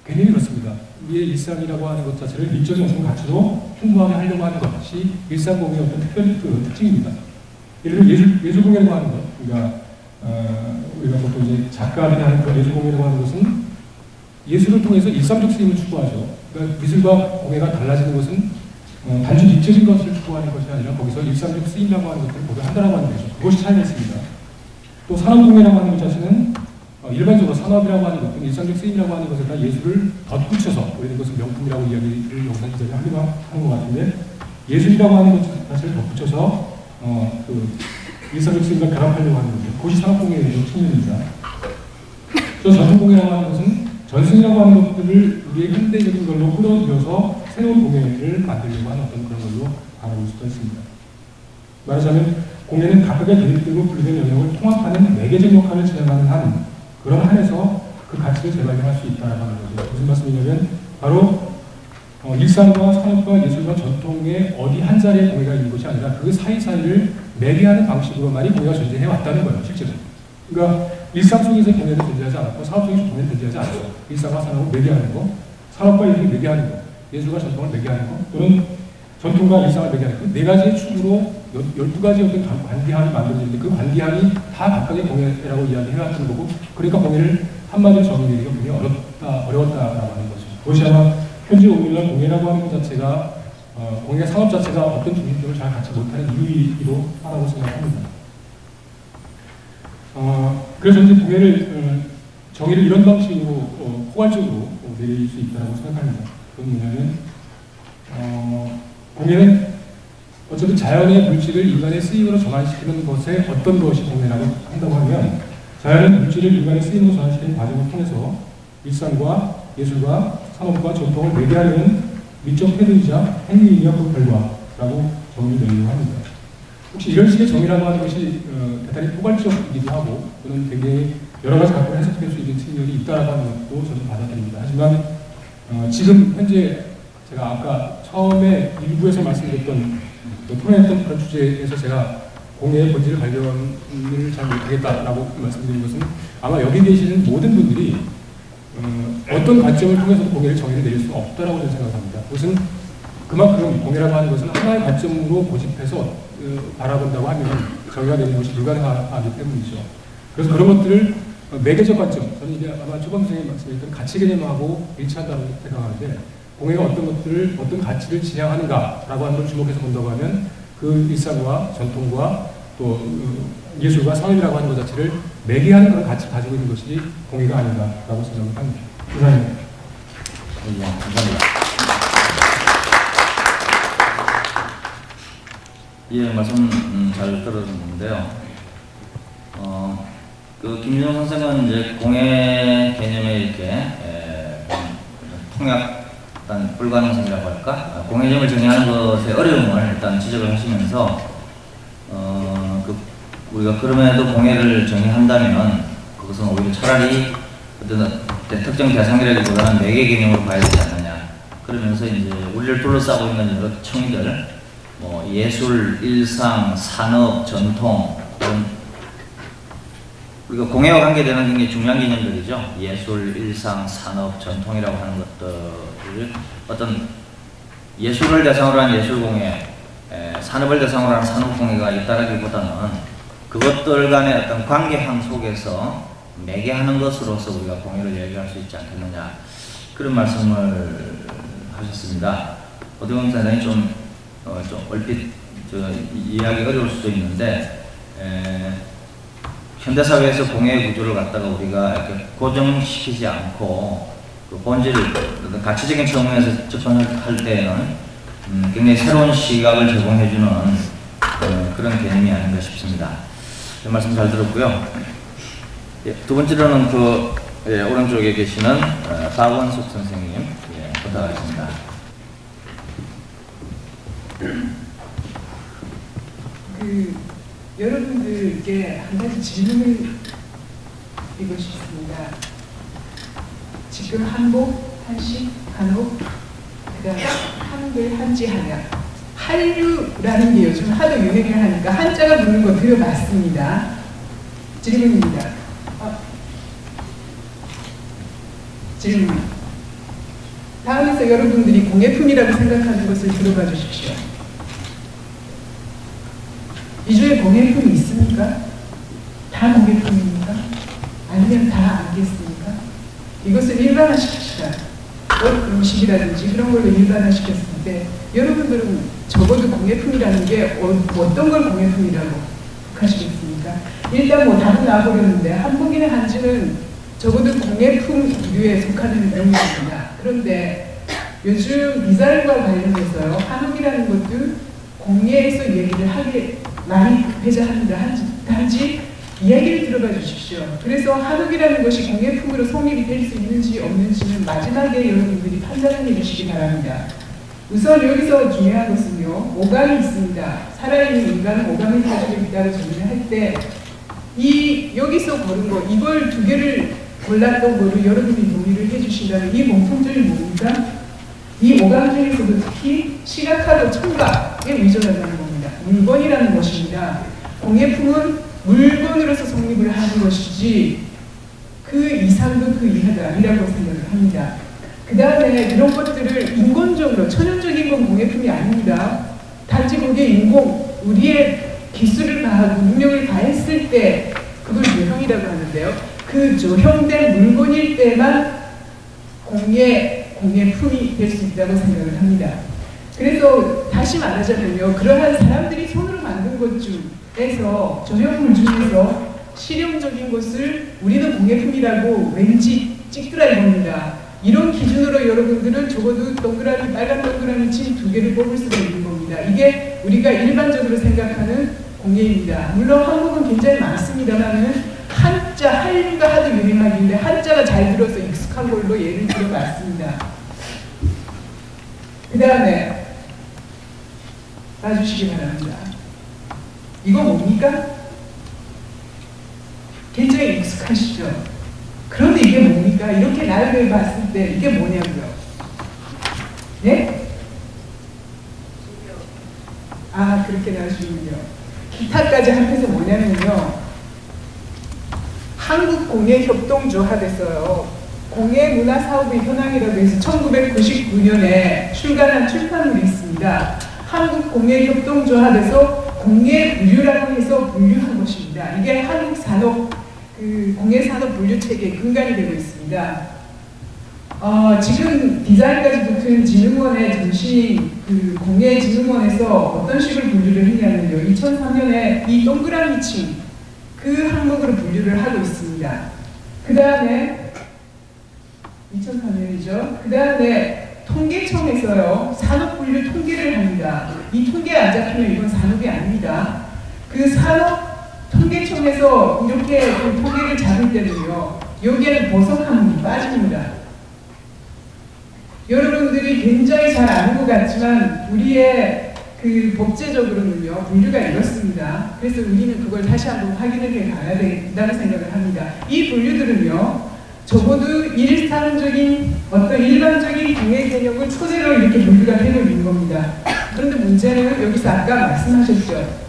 S2: 개념이 그렇습니다. 우리의 일상이라고 하는 것 자체를 미적 정신 가치로 풍부하게 하려고 하는 것이 일상공예의 어떤 특별한 특징입니다. 예를 들어 예술공예라고 하는 것, 그러니까 우리가 보통 이제 작가들이 하는 그런 예술공예라고 하는 것은 예술을 통해서 일상적 쓰임을 추구하죠. 그러니까 미술과 공예가 달라지는 것은 단순 입체적인 것을 추구하는 것이 아니라 거기서 일상적 쓰임이라고 하는 것들을 보도한다라고 하는 거죠. 그것이 차이가 있습니다. 또 산업공예라고 하는 것 자체는 일반적으로 산업이라고 하는 것은 일상적 쓰임이라고 하는 것에다 예술을 덧붙여서 우리는 것을 명품이라고 이야기를 여기서 기자를 하는 것 같은데, 예술이라고 하는 것 자체를 덧붙여서 일사육신과 결합하려고 하는 거죠. 그것이 산업공예의 측면입니다. 또 전통공예라고 하는 것은 전승이라고 하는 것들을 우리의 현대적인 걸로 끌어들여서 새로운 공예를 만들려고 하는 어떤 그런 걸로 바라볼 수가 있습니다. 말하자면 공예는 각각의 대립되고 분리된 영역을 통합하는 매개적 역할을 진행하는 한 그런 한에서 그 가치를 재발견할 수 있다는 거죠. 무슨 말씀이냐면 바로 일상과 산업과 예술과 전통의 어디 한 자리에 공예가 있는 것이 아니라 그 사이사이를 매개하는 방식으로만이 공예가 존재해 왔다는 거예요. 실제로. 그러니까 일상 속에서 공예는 존재하지 않았고 산업 속에서 공예는 존재하지 않았어. 일상과 산업을 매개하는 거, 산업과 예술을 매개하는 거, 예술과 전통을 매개하는 거, 또는 전통과 일상을 매개하는 거. 네 가지의 축으로 12가지 어떤 관계함이 만들어지는데 그 관계함이 다 각각의 공예라고 이야기해왔던 거고, 그러니까 공예를 한마디로 정의하기가 굉장히 어려웠다라고 하는 거죠. 그것이 아마 현재 오늘날 공예라고 하는 것 자체가 공예 산업 자체가 어떤 중심점을 잘 갖지 못하는 이유이기도 하다고 생각합니다. 그래서 이제 공예를 정의를 이런 방식으로 포괄적으로 내릴 수 있다고 생각합니다. 그건 뭐냐면 공예는 어쨌든 자연의 물질을 인간의 쓰임으로 전환시키는 것에 어떤 것이 공예라고 한다고 하면 자연의 물질을 인간의 쓰임으로 전환시키는 과정을 통해서 일상과 예술과 산업과 전통을 매개하려는 미적 태도이자 행위이며 그 결과라고 정의를 내리려고 합니다. 혹시 이런 식의 정의라고 하는 것이 대단히 포괄적이기도 하고 또는 굉장히 여러 가지 각도로 해석될 수 있는 측면이 있다라고 하는 것도 저는 받아들입니다. 하지만 지금 현재 제가 아까 처음에 일부에서 말씀드렸던 토론했던 그런 주제에서 제가 공예의 본질을 발견을 잘 못하겠다라고 말씀드린 것은 아마 여기 계시는 모든 분들이 어떤 관점을 통해서도 공예를 정의를 내릴 수는 없다라고 저는 생각합니다. 그것은 그만큼 공예라고 하는 것은 하나의 관점으로 고집해서 바라본다고 하면 정의가 되는 것이 불가능하기 때문이죠. 그래서 그런 것들을 매개적 관점, 저는 이제 아마 초반생에 말씀드렸던 가치 개념하고 일치한다고 생각하는데 공예가 어떤 것들을, 어떤 가치를 지향하는가라고 하는 걸 주목해서 본다고 하면 그 일상과 전통과 또 예술과 산업이라고 하는 것 자체를 매개하는 그런 가치를 가지고 있는 것이 공예가 아닌가라고 생각을 합니다. 감사합니다.
S1: 네, 감사합니다. 예, 말씀 잘 들었는데요. 그 김준호 선생은 이제 공예 개념에 이렇게 통약 일단 불가능성이라고 할까? 공예점을 정의하는 것의 어려움을 일단 지적을 하시면서 우리가 그럼에도 공예를 정의한다면 그것은 오히려 차라리 어떤 특정 대상이라기보다는 매개 개념으로 봐야 되지 않느냐. 그러면서 이제 우리를 둘러싸고 있는 여러 청이들, 뭐 예술, 일상, 산업, 전통 그런 우리가 공예와 관계되는 굉장히 중요한 개념들이죠. 예술, 일상, 산업, 전통이라고 하는 것들을 어떤 예술을 대상으로 한 예술공예, 산업을 대상으로 한 산업공예가 있다라기보다는 그것들 간의 어떤 관계항 속에서 매개하는 것으로서 우리가 공예를 얘기할 수 있지 않겠느냐 그런 말씀을 하셨습니다. 어떻게 보면 상당히 좀 얼핏 이해하기 어려울 수도 있는데 현대사회에서 공예의 구조를 갖다가 우리가 이렇게 고정시키지 않고 그 본질을 가치적인 측면에서 접근할 때에는 굉장히 새로운 시각을 제공해주는 그런 개념이 아닌가 싶습니다. 말씀 잘 들었고요. 예, 두 번째로는 오른쪽에 계시는 박원숙 선생님 부탁하겠습니다.
S3: 여러분들께 한 가지 질문을 드리고 싶습니다. 지금 한복, 한식, 한옥, 그다음 한글, 한지, 한약, 한류라는 게 요즘 하도 유행을 하니까 한자가 붙는 거 들어봤습니다. 질문입니다. 질문. 다음에서 여러분들이 공예품이라고 생각하는 것을 들어봐 주십시오. 이 중에 공예품이 있습니까? 다 공예품입니까? 아니면 다 알겠습니까? 이것을 일반화시킵시다. 음식이라든지 그런 걸로 일반화시켰을 때 여러분들은 적어도 공예품이라는 게 어떤 걸 공예품이라고 하시겠습니까? 일단 뭐 답은 나와버렸는데 한복이나 한지는 적어도 공예품류에 속하는 명목입니다. 그런데 요즘 디자인과 관련해서요, 한옥이라는 것도 공예에서 얘기를 하게 많이 회자합니다. 단지 이야기를 들어봐 주십시오. 그래서 한옥이라는 것이 공예품으로 성립이 될 수 있는지 없는지는 마지막에 여러분들이 판단해 주시기 바랍니다. 우선 여기서 중요한 것은요, 오감이 있습니다. 살아있는 인간은 오감을 가지고 있다고 정의를 할 때, 여기서 고른 거, 이걸 두 개를 골랐던 거를 여러분이 동의를 해주신다면 이 공통점이 뭡니까? 이 오감 중에서도 특히 시각하고 청각에 의존한다는 겁니다. 물건이라는 것입니다. 공예품은 물건으로서 성립을 하는 것이지 그 이상도 그 이하다라고 생각을 합니다. 그 다음에 이런 것들을 인공적으로, 천연적인 건 공예품이 아닙니다. 단지 거기에 우리의 기술을 가하고 능력을 가했을 때 그걸 조형이라고 하는데요. 그 조형된 물건일 때만 공예품이 될 수 있다고 생각을 합니다. 그래서 다시 말하자면요, 그러한 사람들이 손으로 만든 것 중에서, 조형물 중에서 실용적인 것을 우리는 공예품이라고 왠지 찍더라 이겁니다. 이런 기준으로 여러분들은 적어도 동그라미, 빨간 동그라미 침 2개를 뽑을 수가 있는 겁니다. 이게 우리가 일반적으로 생각하는 공예입니다. 물론 한국은 굉장히 많습니다만은 한자, 한류가 하도 유행하길래 한자가 잘 들어서 익숙한 걸로 예를 들어봤습니다. 그 다음에 봐주시기 바랍니다. 이거 뭡니까? 굉장히 익숙하시죠? 그런데 이게 뭡니까? 이렇게 나를 봤을 때 이게 뭐냐고요? 네? 아, 그렇게 나오시군요. 기타까지 합해서 뭐냐면요, 한국공예협동조합에서요, 공예문화사업의 현황이라고 해서 1999년에 출간한 출판물이 있습니다. 한국공예협동조합에서 공예분류라고 해서 분류한 것입니다. 이게 한국산업, 공예산업 분류체계의 근간이 되고 있습니다. 지금 디자인까지 붙은 진흥원의 전신 공예진흥원에서 어떤 식으로 분류를 했냐면요, 2003년에 이 동그라미 층, 그 항목으로 분류를 하고 있습니다. 그 다음에 2003년이죠. 그 다음에 통계청에서요, 산업분류 통계를 합니다. 이 통계 안 잡히면 이건 산업이 아닙니다. 그 통계청에서 이렇게 통계를 잡을 때는요, 여기에는 보석 항목이 빠집니다. 여러분들이 굉장히 잘 아는 것 같지만 우리의 법제적으로는요, 분류가 이렇습니다. 그래서 우리는 그걸 다시 한번 확인을 해 가야 된다고 생각을 합니다. 이 분류들은요, 적어도 어떤 일반적인 공예 개념을 토대로 이렇게 분류가 되고 있는 겁니다. 그런데 문제는 여기서 아까 말씀하셨죠.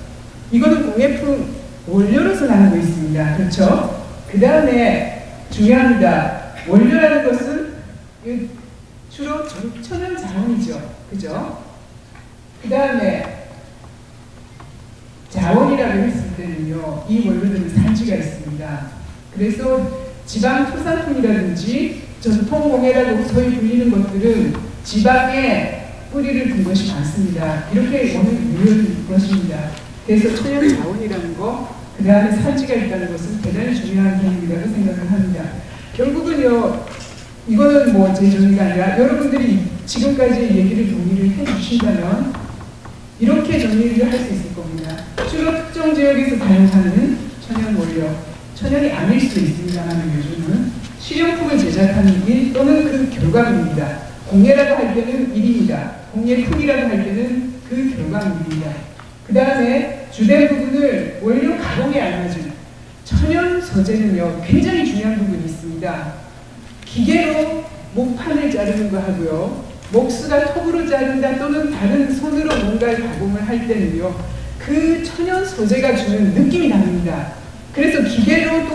S3: 이거는 공예품 원료로서 나누고 있습니다. 그렇죠? 그 다음에 중요합니다. 원료라는 것은 주로 천연 자원이죠. 그죠? 그 다음에 자원이라고 했을 때는요, 이 원료들은 산지가 있습니다. 그래서 지방 토산품이라든지 전통공예라고 소위 불리는 것들은 지방에 뿌리를 둔 것이 많습니다. 이렇게 오늘 물려준 것입니다. 그래서 천연 자원이라는 거, 그 다음에 산지가 있다는 것은 대단히 중요한 개념이라고 생각을 합니다. 결국은요, 이거는 뭐 제 정의가 아니라 여러분들이 지금까지 얘기를 정리를 해주신다면 이렇게 정리를 할 수 있을 겁니다. 주로 특정 지역에서 사용하는 천연 원료, 천연이 아닐 수 있습니다만 요즘은 실용품을 제작하는 일 또는 그 결과물입니다. 공예라고 할 때는 일입니다. 공예품이라고 할 때는 그 결과물입니다. 그 다음에 주된 부분을 원료 가공에 알맞은 천연 소재는요, 굉장히 중요한 부분이 있습니다. 기계로 목판을 자르는 거 하고요, 목수가 톱으로 자른다 또는 다른 손으로 뭔가를 가공을 할 때는요, 그 천연 소재가 주는 느낌이 다릅니다. 그래서 기계로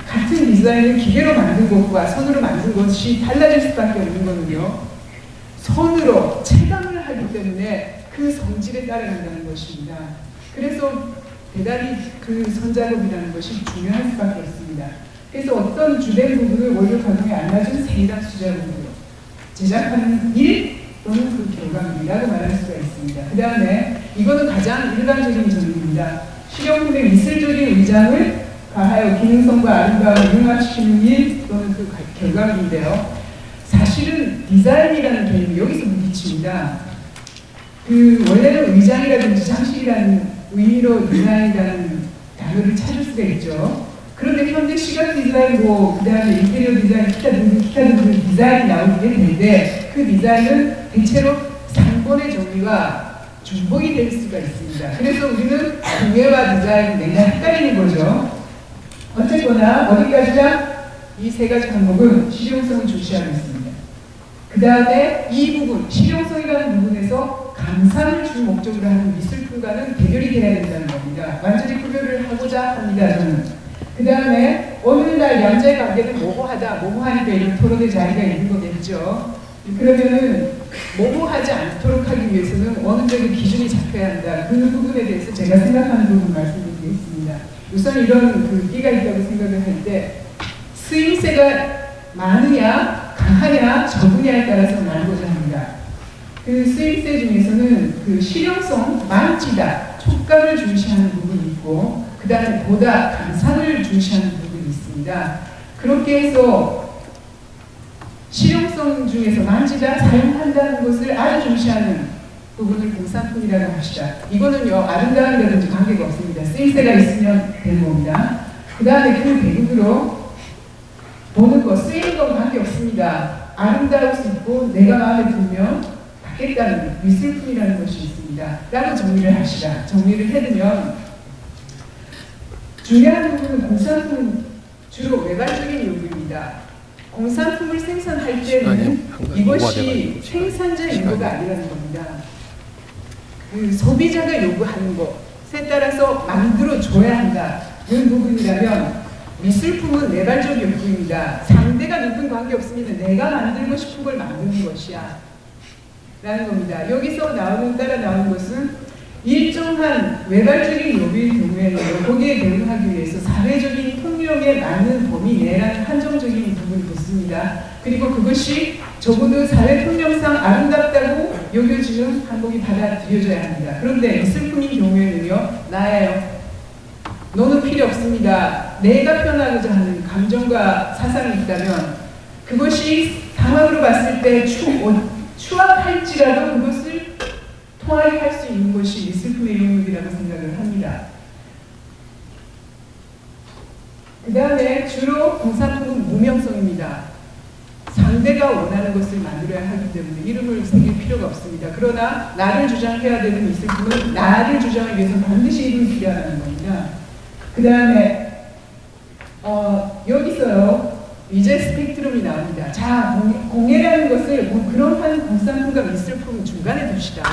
S3: 같은 디자인을 기계로 만든 것과 손으로 만든 것이 달라질 수밖에 없는 거는요, 손으로 체감을 하기 때문에 그 성질에 따라간다는 것입니다. 그래서 대단히 그 선작업이라는 것이 중요할 수밖에 없습니다. 그래서 어떤 주된 부분을 원료 가공에 알맞은 세밀한 수작업으로 제작하는 일 또는 그 결과물이라고 말할 수가 있습니다. 그 다음에 이거는 가장 일반적인 정의입니다. 실용품의 미술적인 의장을 가하여 기능성과 아름다움을 융합시키는 일 또는 그 결과물인데요. 사실은 디자인이라는 개념이 여기서 부딪힙니다. 원래는 의장이라든지 장식이라는 의미로 디자인이라는 단어를 찾을 수가 있죠. 그런데 현대 시각 디자인, 그 다음에 인테리어 디자인, 기타 등등 디자인이 나오게 되는데 그 디자인은 대체로 3번의 정리와 중복이 될 수가 있습니다. 그래서 우리는 공예와 디자인 맨날 헷갈리는 거죠. 어쨌거나 어디까지나 이 세 가지 항목은 실용성을 중시하고 있습니다. 그 다음에 이 부분, 실용성이라는 부분에서 감상을 주 목적으로 하는 미술품과는 대결이 돼야 된다는 겁니다. 완전히 구별을 하고자 합니다, 저는. 그 다음에 오늘날 양자의 관계는 모호하니까 이런 토론의 자리가 있는 거겠죠. 그러면은 모호하지 않도록 하기 위해서는 어느 정도 기준이 잡혀야 한다. 그 부분에 대해서 제가 생각하는 부분 말씀드리겠습니다. 우선 이런 끼가 있다고 생각을 할 때 쓰임새가 많으냐 강하냐 적으냐에 따라서 나누고자 합니다. 그 쓰임새 중에서는 그 실용성, 만지다, 촉감을 중시하는 부분이 있고 그 다음에 보다, 감상을 중시하는 부분이 있습니다. 그렇게 해서 실용성 중에서 만지다, 사용한다는 것을 아주 중시하는 부분을 공산품이라고 합시다. 이거는요, 아름다움이라든지 관계가 없습니다. 쓰임새가 있으면 되는 겁니다. 그 다음에 그 대부분으로 보는 것, 쓰이는 건 관계없습니다. 아름다울 수 있고 내가 마음에 들면 받겠다는 미술품이라는 것이 있습니다. 라고 정리를 합시다. 정리를 해두면 중요한 부분은 공산품은 주로 외관적인 요구입니다. 공산품을 생산할 때는 이것이 생산자 요구가 아니라는 겁니다. 그 소비자가 요구하는 것에 따라서 만들어줘야 한다. 이런 부분이라면 미술품은 내발적 욕구입니다. 상대가 누군 관계없습니다. 내가 만들고 싶은 걸 만드는 것이야. 라는 겁니다. 여기서 따라 나오는 것은 일정한 외발적인 요구의 경우에는 거기에 대응하기 위해서 사회적인 통념에 맞는 범위 내라는 한정적인 부분이 붙습니다. 그리고 그것이 적어도 사회 통념상 아름답다고 여겨지는 항목이 받아들여져야 합니다. 그런데 미술품인 경우에는요, 나예요. 너는 필요 없습니다. 내가 표현하고자 하는 감정과 사상이 있다면 그것이 상황으로 봤을 때 추악할지라도 그것을 통하게 할 수 있는 것이 미술품의 영역이라고 생각을 합니다. 그 다음에 주로 공산품은 무명성입니다. 상대가 원하는 것을 만들어야 하기 때문에 이름을 새길 필요가 없습니다. 그러나 나를 주장해야 되는 미술품은 나를 주장하기 위해서 반드시 이름이 필요하다는 겁니다. 그 다음에 여기서요 이제 스펙트럼이 나옵니다. 자, 공예라는 것을 그러한 공산품과 미술품 중간에 둡시다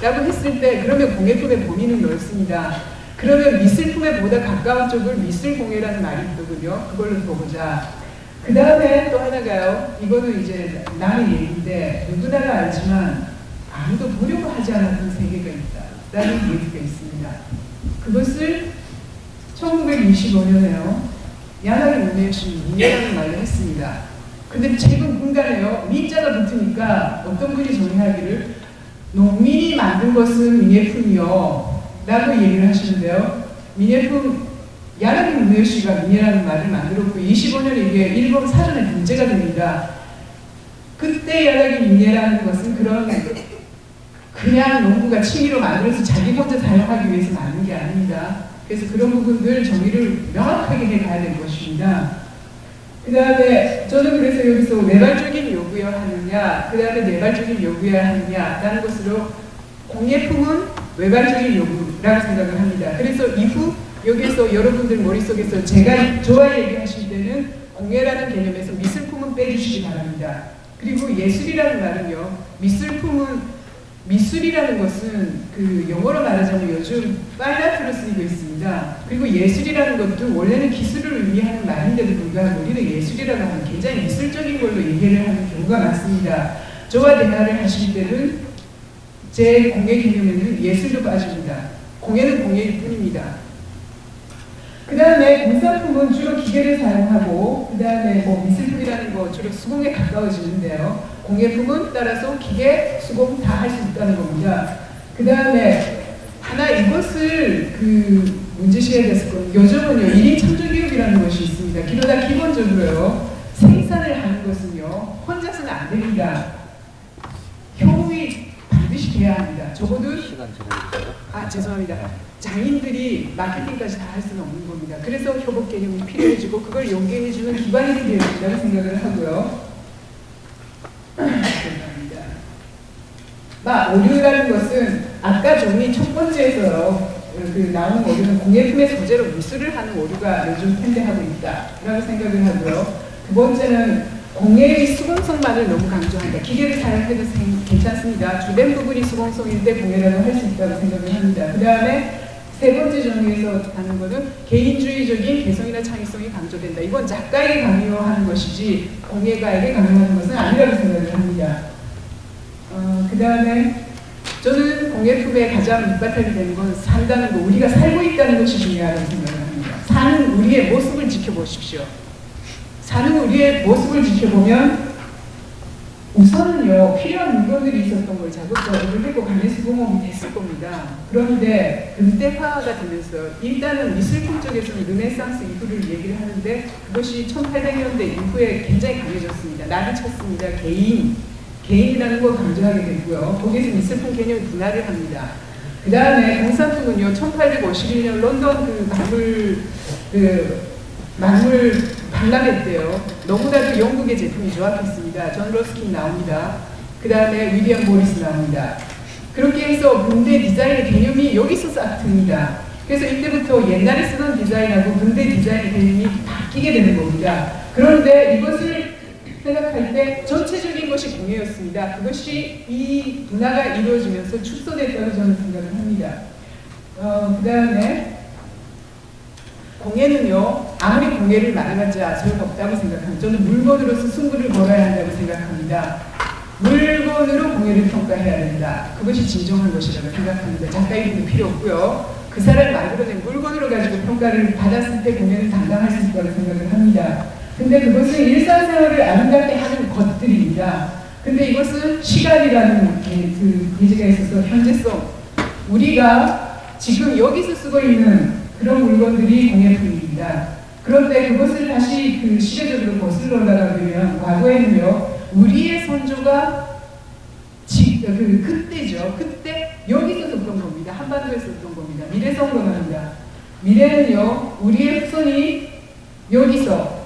S3: 라고 했을 때 그러면 공예품의 범위는 넓습니다. 그러면 미술품에 보다 가까운 쪽을 미술공예라는 말이 있거든요. 그걸로 보자. 그 다음에 또 하나가요. 이거는 이제 남의 얘기인데 누구나가 알지만 아무도 보려고 하지 않았던 세계가 있다 라는 얘기가 있습니다. 그것을 1925년에요. 야나기 문예시 민예라는 말을 했습니다. 근데 최근 군간에요. 민자가 붙으니까 어떤 분이 정리하기를 농민이 만든 것은 민예품이요 라고 얘기를 하시는데요. 민예품, 야나기 문예시가 민예라는 말을 만들었고 25년에 이게 일본 사전에 문제가 됩니다. 그때 야나기 민예라는 것은 그냥 농부가 취미로 만들어서 자기 혼자 사용하기 위해서 만든 게 아닙니다. 그래서 그런 부분들 정리를 명확하게 해가야 될 것입니다. 그 다음에 저는 그래서 여기서 외발적인 요구여야 하느냐, 그 다음에 내발적인 요구여야 하느냐라는 것으로 공예품은 외발적인 요구라고 생각을 합니다. 그래서 이후 여기에서 여러분들 머릿속에서 저와 얘기하실 때는 공예라는 개념에서 미술품은 빼주시기 바랍니다. 그리고 예술이라는 말은요, 미술이라는 것은 그 영어로 말하자면 요즘 파인아트로 쓰이고 있습니다. 그리고 예술이라는 것도 원래는 기술을 의미하는 말인데도 불구하고 우리는 예술이라고 하면 굉장히 미술적인 걸로 얘기를 하는 경우가 많습니다. 저와 대화를 하실 때는 제 공예 개념에는 예술도 빠집니다. 공예는 공예일 뿐입니다. 그 다음에 공산품은 주로 기계를 사용하고 그 다음에 미술품이라는 거 주로 수공에 가까워지는데요. 공예품은 따라서 기계, 수공 다 할 수 있다는 겁니다. 그 다음에 하나 이것을 문제시해야 됐을 거예요. 요즘은요 1인 창조기업이라는 것이 있습니다. 그러나 기본적으로요 생산을 하는 것은요 혼자서는 안 됩니다. 협업이 반드시 돼야 합니다. 적어도 죄송합니다. 장인들이 마케팅까지 다 할 수는 없는 겁니다. 그래서 협업 개념이 필요해지고 그걸 연계해주는 기반이 되어야 된다고 생각을 하고요. 죄송합니다. 오류라는 것은 아까 종이 첫 번째에서 나오는 오류는 공예품의 소재로 미술을 하는 오류가 요즘 팬대하고 있다라고 생각을 하고요. 두 번째는 공예의 수공성만을 너무 강조한다. 기계를 사용해도 괜찮습니다. 주된 부분이 수공성인데 공예라고 할 수 있다고 생각을 합니다. 그 다음에 세 번째 정리에서 하는 것은 개인주의적인 개성이나 창의성이 강조된다. 이건 작가에게 강요하는 것이지 공예가에게 강요하는 것은 아니라고 생각을 합니다. 그 다음에 저는 공예품에 가장 밑바탕이 되는 건 산다는 거, 우리가 살고 있다는 것이 중요하다고 생각을 합니다. 사는 우리의 모습을 지켜보십시오. 사는 우리의 모습을 지켜보면 우선은요, 필요한 물건들이 있었던 걸 자급자족을 하고 관예수공업이 됐을 겁니다. 그런데 근대화가 되면서 일단은 미술품 쪽에서는 르네상스 이후를 얘기를 하는데 그것이 1800년대 이후에 굉장히 강해졌습니다. 나를 쳤습니다. 개인이라는 걸 강조하게 됐고요. 거기에서 미술품 개념이 분화를 합니다. 그 다음에 공산품은요, 1851년 런던 만물 박람회 때요. 너무나도 영국의 제품이 조합했습니다. 존 러스킨 나옵니다. 그 다음에 위리엄 모리스 나옵니다. 그렇게 해서 근대 디자인의 개념이 여기서 싹틉니다. 그래서 이때부터 옛날에 쓰던 디자인하고 근대 디자인의 개념이 바뀌게 되는 겁니다. 그런데 이것을 생각할 때 전체적인 것이 공예였습니다. 그것이 이 분화가 이루어지면서 축소됐다고 저는 생각을 합니다. 그 다음에 공예는요, 아무리 공예를 말해봤자 소용없다고 생각합니다. 저는 물건으로서 승부를 걸어야 한다고 생각합니다. 물건으로 공예를 평가해야 된다. 그것이 진정한 것이라고 생각합니다. 작가 이름도 필요 없고요. 그 사람이 만들어낸 물건으로 가지고 평가를 받았을 때 공예는 당당할 수 있다고 생각을 합니다. 근데 그것은 일상생활을 아름답게 하는 것들입니다. 근데 이것은 시간이라는 그 예제가 있어서 현재성, 우리가 지금 여기서 쓰고 있는 그런 물건들이 공예품입니다. 그런데 그것을 다시 그 시대적으로 거슬러 올라가면 과거에는요, 우리의 선조가 그때죠. 그때 여기서 썼던 겁니다. 한반도에서 썼던 겁니다. 미래성으로 갑니다. 미래는요, 우리의 후손이 여기서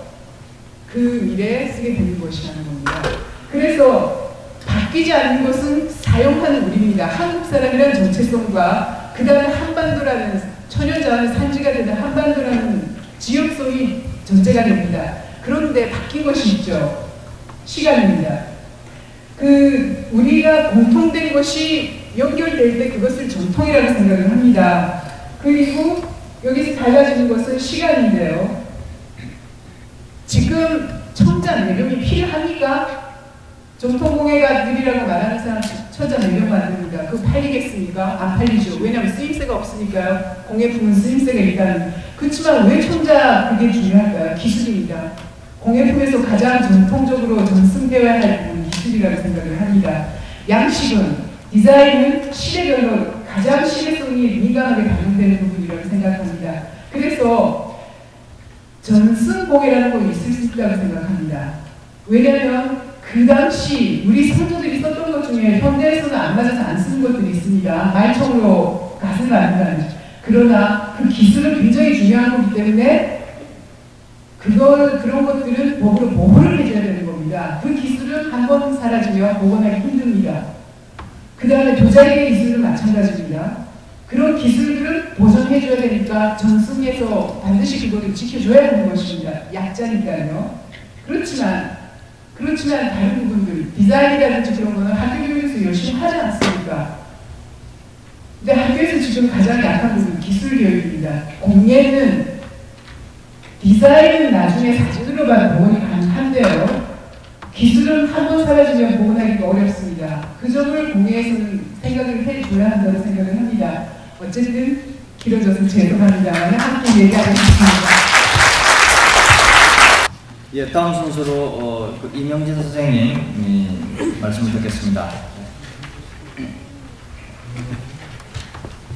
S3: 그 미래에 쓰게 되는 것이라는 겁니다. 그래서 바뀌지 않는 것은 사용하는 우리입니다. 한국 사람이라는 정체성과 그 다음에 한반도라는 천연자원의 산지가 되는 한반도라는 지역성이 전제가 됩니다. 그런데 바뀐 것이 있죠. 시간입니다. 우리가 공통된 것이 연결될 때 그것을 전통이라고 생각을 합니다. 그리고 여기서 달라지는 것은 시간인데요. 지금 천자 매력이 필요합니까? 전통공예가들이라고 말하는 사람 천자 매력 만듭니다. 그거 팔리겠습니까? 안 팔리죠. 왜냐하면 쓰임새가 없으니까요. 공예품은 쓰임새가 일단. 그렇지만 왜 천자 그게 중요할까요? 기술입니다. 공예품에서 가장 전통적으로 전승되어야 할 부분은 기술이라고 생각을 합니다. 양식은, 디자인은 시대별로 가장 시대성이 민감하게 반영되는 부분이라고 생각합니다. 그래서 전승공예라는 거 있을 수 있다고 생각합니다. 왜냐하면 그 당시 우리 선조들이 썼던 것 중에 현대에서는 안 맞아서 안 쓰는 것들이 있습니다. 말총으로 갓을 만든다는. 그러나 그 기술은 굉장히 중요한 거기 때문에 그런 것들은 법으로 보호를 해줘야 되는 겁니다. 그 기술은 한번 사라지면 복원하기 힘듭니다. 그 다음에 도자기의 기술은 마찬가지입니다. 그런 기술들은 보존해줘야 되니까 전승에서 반드시 그거를 지켜줘야 하는 것입니다. 약자니까요. 그렇지만 다른 부분들, 디자인이라든지 그런 거는 학교 교육에서 열심히 하지 않습니까? 근데 학교에서 지금 가장 약한 부분은 기술 교육입니다. 공예는 디자인은 나중에 사진으로 봐도 복원이 가능한데요. 기술은 한번 사라지면 복원하기가 어렵습니다. 그 점을 공예에서는 생각을 해줘야 한다고 생각을 합니다. 어쨌든 길어져서 죄송합니다만 함께 얘기하겠습니다.
S1: 예, 다음 순서로 이명진 선생님 말씀을 듣겠습니다.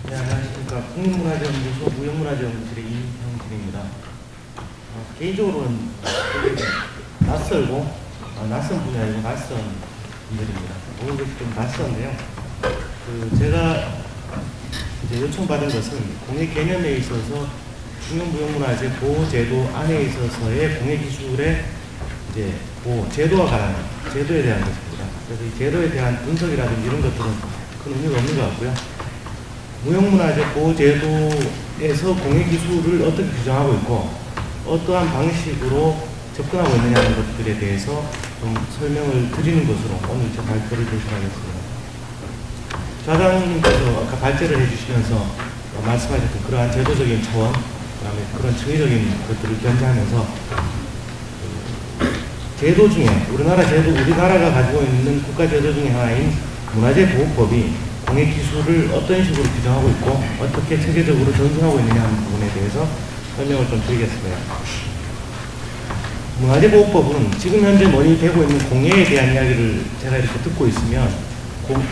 S4: 네, 안녕하십니까. 국립문화재연구소 무형문화재연구실의 이형진입니다. 개인적으로는 낯설고 낯선 분이 아니고 낯선 분들입니다. 모든 것이 좀 낯선데요. 제가 이제 요청받은 것은 공예 개념에 있어서 중요무형문화재 보호제도 안에 있어서의 공예 기술의 이제 보호, 제도와 관한 제도에 대한 것입니다. 그래서 이 제도에 대한 분석이라든지 이런 것들은 큰 의미가 없는 것 같고요. 무형문화재 보호제도에서 공예 기술을 어떻게 규정하고 있고 어떠한 방식으로 접근하고 있느냐는 것들에 대해서 좀 설명을 드리는 것으로 오늘 제 발표를 진행하겠습니다. 좌장님께서 아까 발제를 해주시면서 말씀하셨던 그러한 제도적인 차원, 그다음에 그런 정의적인 것들을 견지하면서 제도 중에 우리나라가 가지고 있는 국가 제도 중에 하나인 문화재 보호법이 공예 기술을 어떤 식으로 규정하고 있고 어떻게 체계적으로 전승하고 있느냐 하는 부분에 대해서 설명을 좀 드리겠습니다. 문화재 보호법은 지금 현재 논의되고 있는 공예에 대한 이야기를 제가 이렇게 듣고 있으면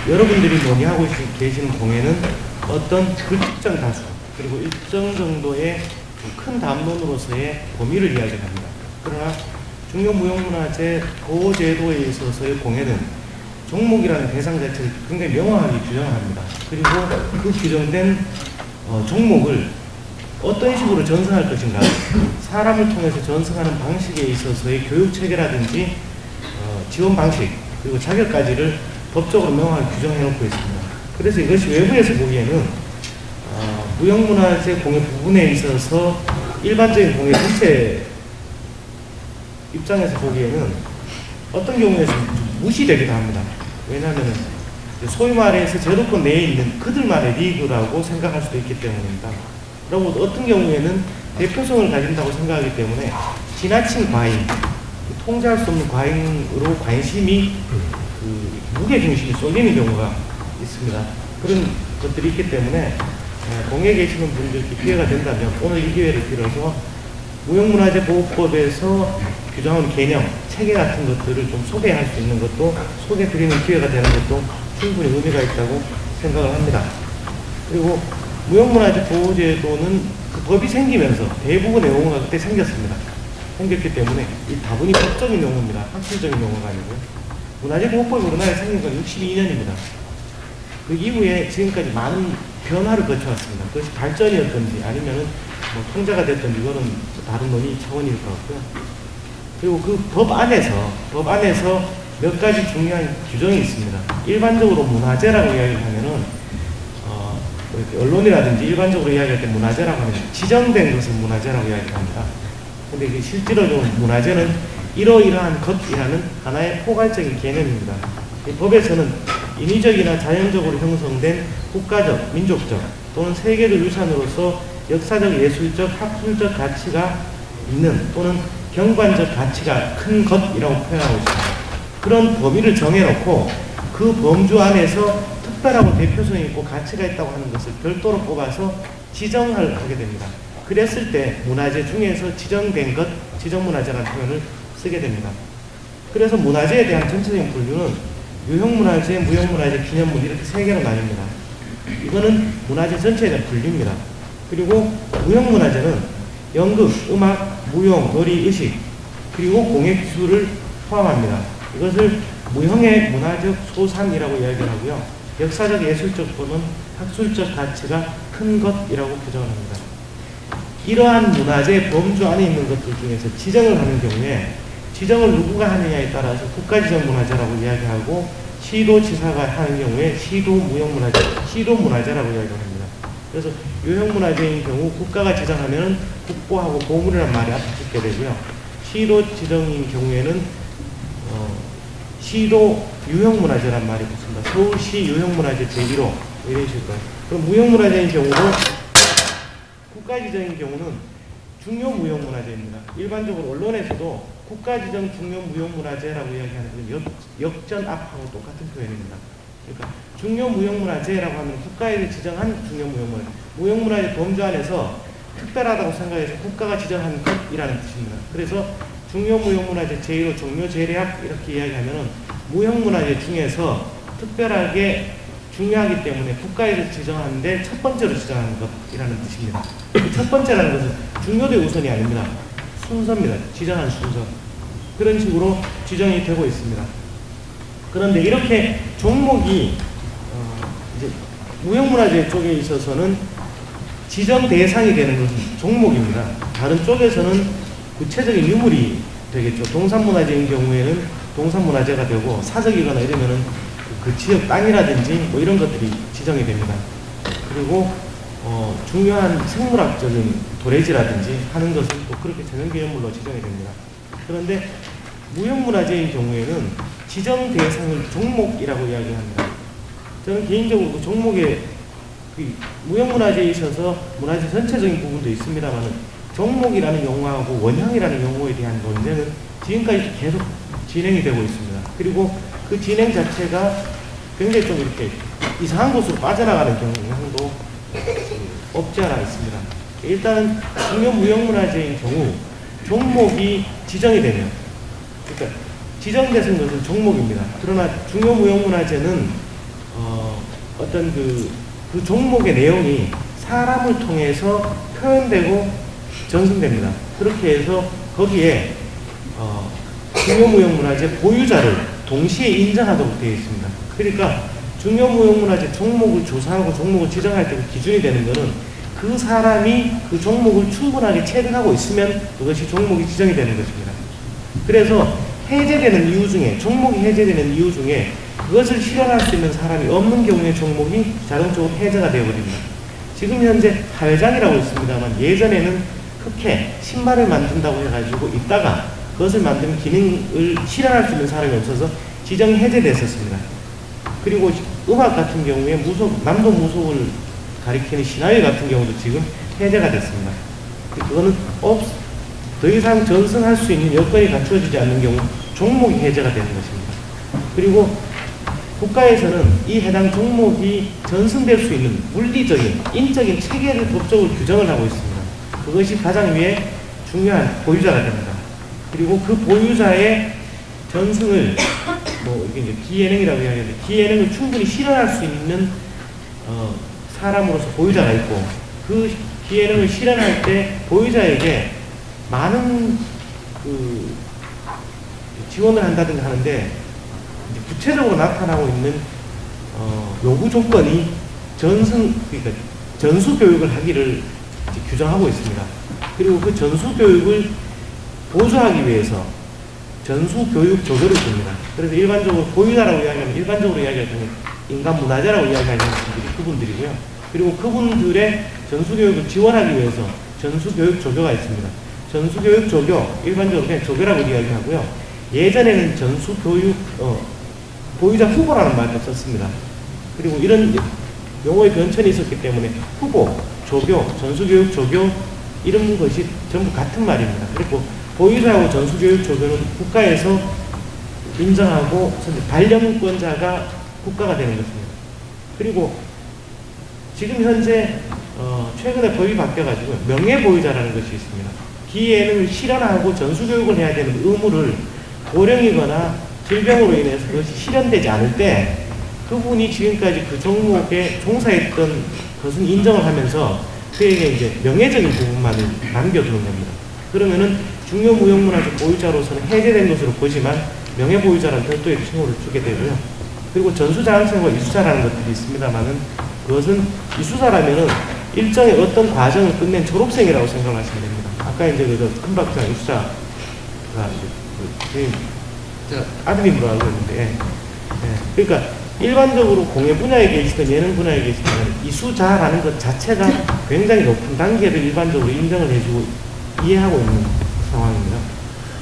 S4: 여러분들이 논의하고 계시는 공예는 어떤 불특정 다수 그리고 일정 정도의 큰 담론으로서의 범위를 이야기합니다. 그러나 중요무형문화재 보호제도에 있어서의 공예는 종목이라는 대상 자체를 굉장히 명확하게 규정합니다. 그리고 그 규정된 종목을 어떤 식으로 전승할 것인가, 사람을 통해서 전승하는 방식에 있어서의 교육체계라든지 지원 방식 그리고 자격까지를 법적으로 명확하게 규정해 놓고 있습니다. 그래서 이것이 외부에서 보기에는 무형문화재 공예 부분에 있어서 일반적인 공예 전체 입장에서 보기에는 어떤 경우에는 무시되기도 합니다. 왜냐하면 소위 말해서 제도권 내에 있는 그들만의 리그라고 생각할 수도 있기 때문입니다. 그리고 어떤 경우에는 대표성을 가진다고 생각하기 때문에 지나친 과잉, 통제할 수 없는 과잉으로 관심이 무게중심이 쏠리는 경우가 있습니다. 그런 것들이 있기 때문에 공예에 계시는 분들께 기회가 된다면 오늘 이 기회를 빌어서 무형문화재 보호법에서 규정하는 개념, 체계 같은 것들을 좀 소개할 수 있는 것도 소개드리는 기회가 되는 것도 충분히 의미가 있다고 생각을 합니다. 그리고 무형문화재 보호제도는 그 법이 생기면서 대부분의 용어가 그때 생겼습니다. 생겼기 때문에 이 다분히 법적인 용어입니다. 학술적인 용어가 아니고요. 문화재 보호법이 우리나라에 생긴 건 62년입니다. 그 이후에 지금까지 많은 변화를 거쳐왔습니다. 그것이 발전이었던지 아니면은 뭐 통제가 됐던지 이거는 다른 논의 차원일 것 같고요. 그리고 그 법 안에서 몇 가지 중요한 규정이 있습니다. 일반적으로 문화재라고 이야기를 하면은 언론이라든지 일반적으로 이야기할 때 문화재라고 하면 지정된 것을 문화재라고 이야기를 합니다. 근데 이게 실제로는 문화재는 이러이러한 것이라는 하나의 포괄적인 개념입니다. 이 법에서는 인위적이나 자연적으로 형성된 국가적, 민족적 또는 세계적 유산으로서 역사적, 예술적, 학술적 가치가 있는 또는 경관적 가치가 큰 것이라고 표현하고 있습니다. 그런 범위를 정해놓고 그 범주 안에서 특별하고 대표성이 있고 가치가 있다고 하는 것을 별도로 뽑아서 지정을 하게 됩니다. 그랬을 때 문화재 중에서 지정된 것, 지정문화재라는 표현을 쓰게 됩니다. 그래서 문화재에 대한 전체적인 분류는 유형문화재, 무형문화재, 기념물 이렇게 세 개로 나뉩니다. 이거는 문화재 전체에 대한 분류입니다. 그리고 무형문화재는 연극, 음악, 무용, 놀이, 의식 그리고 공예기술을 포함합니다. 이것을 무형의 문화적 소산이라고 이야기를 하고요. 역사적, 예술적 또는 학술적 가치가 큰 것이라고 규정을 합니다. 이러한 문화재 범주 안에 있는 것들 중에서 지정을 하는 경우에 지정을 누구가 하느냐에 따라서 국가지정문화재라고 이야기하고 시도지사가 하는 경우에 시도무형문화재, 시도문화재라고 이야기를 합니다. 그래서 유형문화재인 경우 국가가 지정하면 국보하고 보물이라는 말이 앞에 붙게 되고요. 시도 지정인 경우에는 시도 유형문화재라는 말이 붙습니다. 서울시 유형문화재 제1호 이런 식으로. 그럼 무형문화재인 경우도 국가지정인 경우는 중요무형문화재입니다. 일반적으로 언론에서도 국가지정 중요무형문화재라고 이야기하는 건 역전압하고 똑같은 표현입니다. 그러니까 중요무형문화재라고 하면 국가에서 지정한 중요무형문화재, 무형문화재 범주 안에서 특별하다고 생각해서 국가가 지정한 것이라는 뜻입니다. 그래서 중요무형문화재 제1호 종묘제례학 이렇게 이야기하면은 무형문화재 중에서 특별하게 중요하기 때문에 국가에서 지정하는데 첫 번째로 지정하는 것이라는 뜻입니다. 그 첫 번째라는 것은 중요도의 우선이 아닙니다. 순서입니다. 지정한 순서. 그런 식으로 지정이 되고 있습니다. 그런데 이렇게 종목이 이제 무형문화재 쪽에 있어서는 지정 대상이 되는 것은 종목입니다. 다른 쪽에서는 구체적인 유물이 되겠죠. 동산문화재인 경우에는 동산문화재가 되고, 사적이거나 이러면은 그 지역 땅이라든지 뭐 이런 것들이 지정이 됩니다. 그리고 중요한 생물학적인 도래지라든지 하는 것은 또 그렇게 전형기념물로 지정이 됩니다. 그런데 무형문화재인 경우에는 지정 대상을 종목이라고 이야기합니다. 저는 개인적으로 그 종목에 무형문화재에 있어서 문화재 전체적인 부분도 있습니다만 종목이라는 용어하고 원형이라는 용어에 대한 논쟁은 지금까지 계속 진행이 되고 있습니다. 그리고 그 진행 자체가 굉장히 좀 이렇게 이상한 곳으로 빠져나가는 경향도 없지 않아 있습니다. 일단은 중요 무형문화재인 경우 종목이 지정이 되면, 그러니까 지정되는 것은 종목입니다. 그러나 중요 무형문화재는 어떤 그 종목의 내용이 사람을 통해서 표현되고 전승됩니다. 그렇게 해서 거기에 중요무형문화재 보유자를 동시에 인정하도록 되어 있습니다. 그러니까 중요무형문화재 종목을 조사하고 종목을 지정할 때 기준이 되는 것은 그 사람이 그 종목을 충분하게 체득하고 있으면 그것이 종목이 지정이 되는 것입니다. 그래서 해제되는 이유 중에, 종목이 해제되는 이유 중에 그것을 실현할 수 있는 사람이 없는 경우에 종목이 자동적으로 해제가 되어버립니다. 지금 현재 할장이라고 있습니다만 예전에는 흑해, 신발을 만든다고 해가지고 있다가 그것을 만드는 기능을 실현할 수 있는 사람이 없어서 지정이 해제됐었습니다. 그리고 음악 같은 경우에 남도 무속을 가리키는 신화일 같은 경우도 지금 해제가 됐습니다. 그거는 더 이상 전승할 수 있는 여건이 갖추어지지 않는 경우 종목이 해제가 되는 것입니다. 그리고 국가에서는 이 해당 종목이 전승될 수 있는 물리적인, 인적인 체계를 법적으로 규정을 하고 있습니다. 그것이 가장 위에 중요한 보유자가 됩니다. 그리고 그 보유자의 전승을, 이게 이제 기예능이라고 이야기하는데, 기예능을 충분히 실현할 수 있는 사람으로서 보유자가 있고, 그 기예능을 실현할 때 보유자에게 많은 지원을 한다든가 하는데, 구체적으로 나타나고 있는 요구 조건이 그러니까 전수 교육을 하기를 규정하고 있습니다. 그리고 그 전수 교육을 보수하기 위해서 전수 교육 조교를 줍니다. 그래서 일반적으로 보유자라고 이야기하면, 일반적으로 이야기할 때는 인간 문화재라고 이야기하는 분들이 그분들이고요. 그리고 그분들의 전수 교육을 지원하기 위해서 전수 교육 조교가 있습니다. 전수 교육 조교, 일반적으로 그냥 조교라고 이야기하고요. 예전에는 전수 교육 보유자 후보라는 말도 썼습니다. 그리고 이런 용어의 변천이 있었기 때문에 후보, 조교, 전수교육 조교 이런 것이 전부 같은 말입니다. 그리고 보유자하고 전수교육 조교는 국가에서 인정하고 반영권자가 국가가 되는 것입니다. 그리고 지금 현재 최근에 법이 바뀌어가지고 명예보유자라는 것이 있습니다. 기예능을 실현하고 전수교육을 해야 되는 의무를 고령이거나 질병으로 인해서 그것이 실현되지 않을 때 그분이 지금까지 그 종목에 종사했던 것은 인정을 하면서 그에게 이제 명예적인 부분만을 남겨두는 겁니다. 그러면은 중요무형문화재 보유자로서는 해제된 것으로 보지만 명예보유자라는 별도의 칭호를 주게 되고요. 그리고 전수자항생과 이수자라는 것들이 있습니다만은 그것은 이수자라면은 일정의 어떤 과정을 끝낸 졸업생이라고 생각하시면 됩니다. 아까 이제 그 큰박장 이수자가 제가 아드님으로 알고 있는데, 그러니까 일반적으로 공예 분야에 계시든 예능 분야에 계시든 이수자라는 것 자체가 굉장히 높은 단계를 일반적으로 인정을 해주고 이해하고 있는 상황입니다.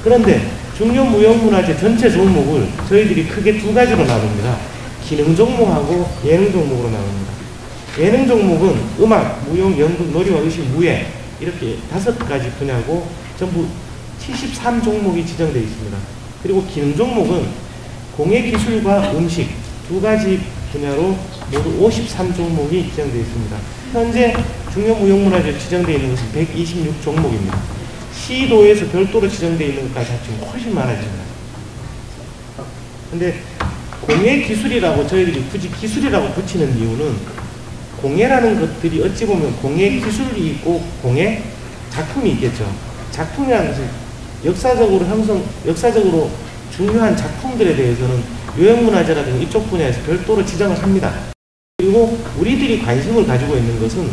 S4: 그런데 중요무형문화재 전체 종목을 저희들이 크게 두 가지로 나눕니다. 기능 종목하고 예능 종목으로 나눕니다. 예능 종목은 음악, 무용, 연극, 놀이와 의식, 무예 이렇게 5가지 분야고 전부 73종목이 지정되어 있습니다. 그리고 기능 종목은 공예 기술과 음식 2가지 분야로 모두 53종목이 지정되어 있습니다. 현재 중요무형문화재 지정되어 있는 것은 126종목입니다. 시도에서 별도로 지정되어 있는 것까지 합치면 훨씬 많아집니다. 근데 공예 기술이라고 저희들이 굳이 기술이라고 붙이는 이유는 공예라는 것들이 어찌 보면 공예 기술이 있고 공예 작품이 있겠죠. 작품이라는 것은 역사적으로 중요한 작품들에 대해서는 유형문화재라든가 이쪽 분야에서 별도로 지정을 합니다. 그리고 우리들이 관심을 가지고 있는 것은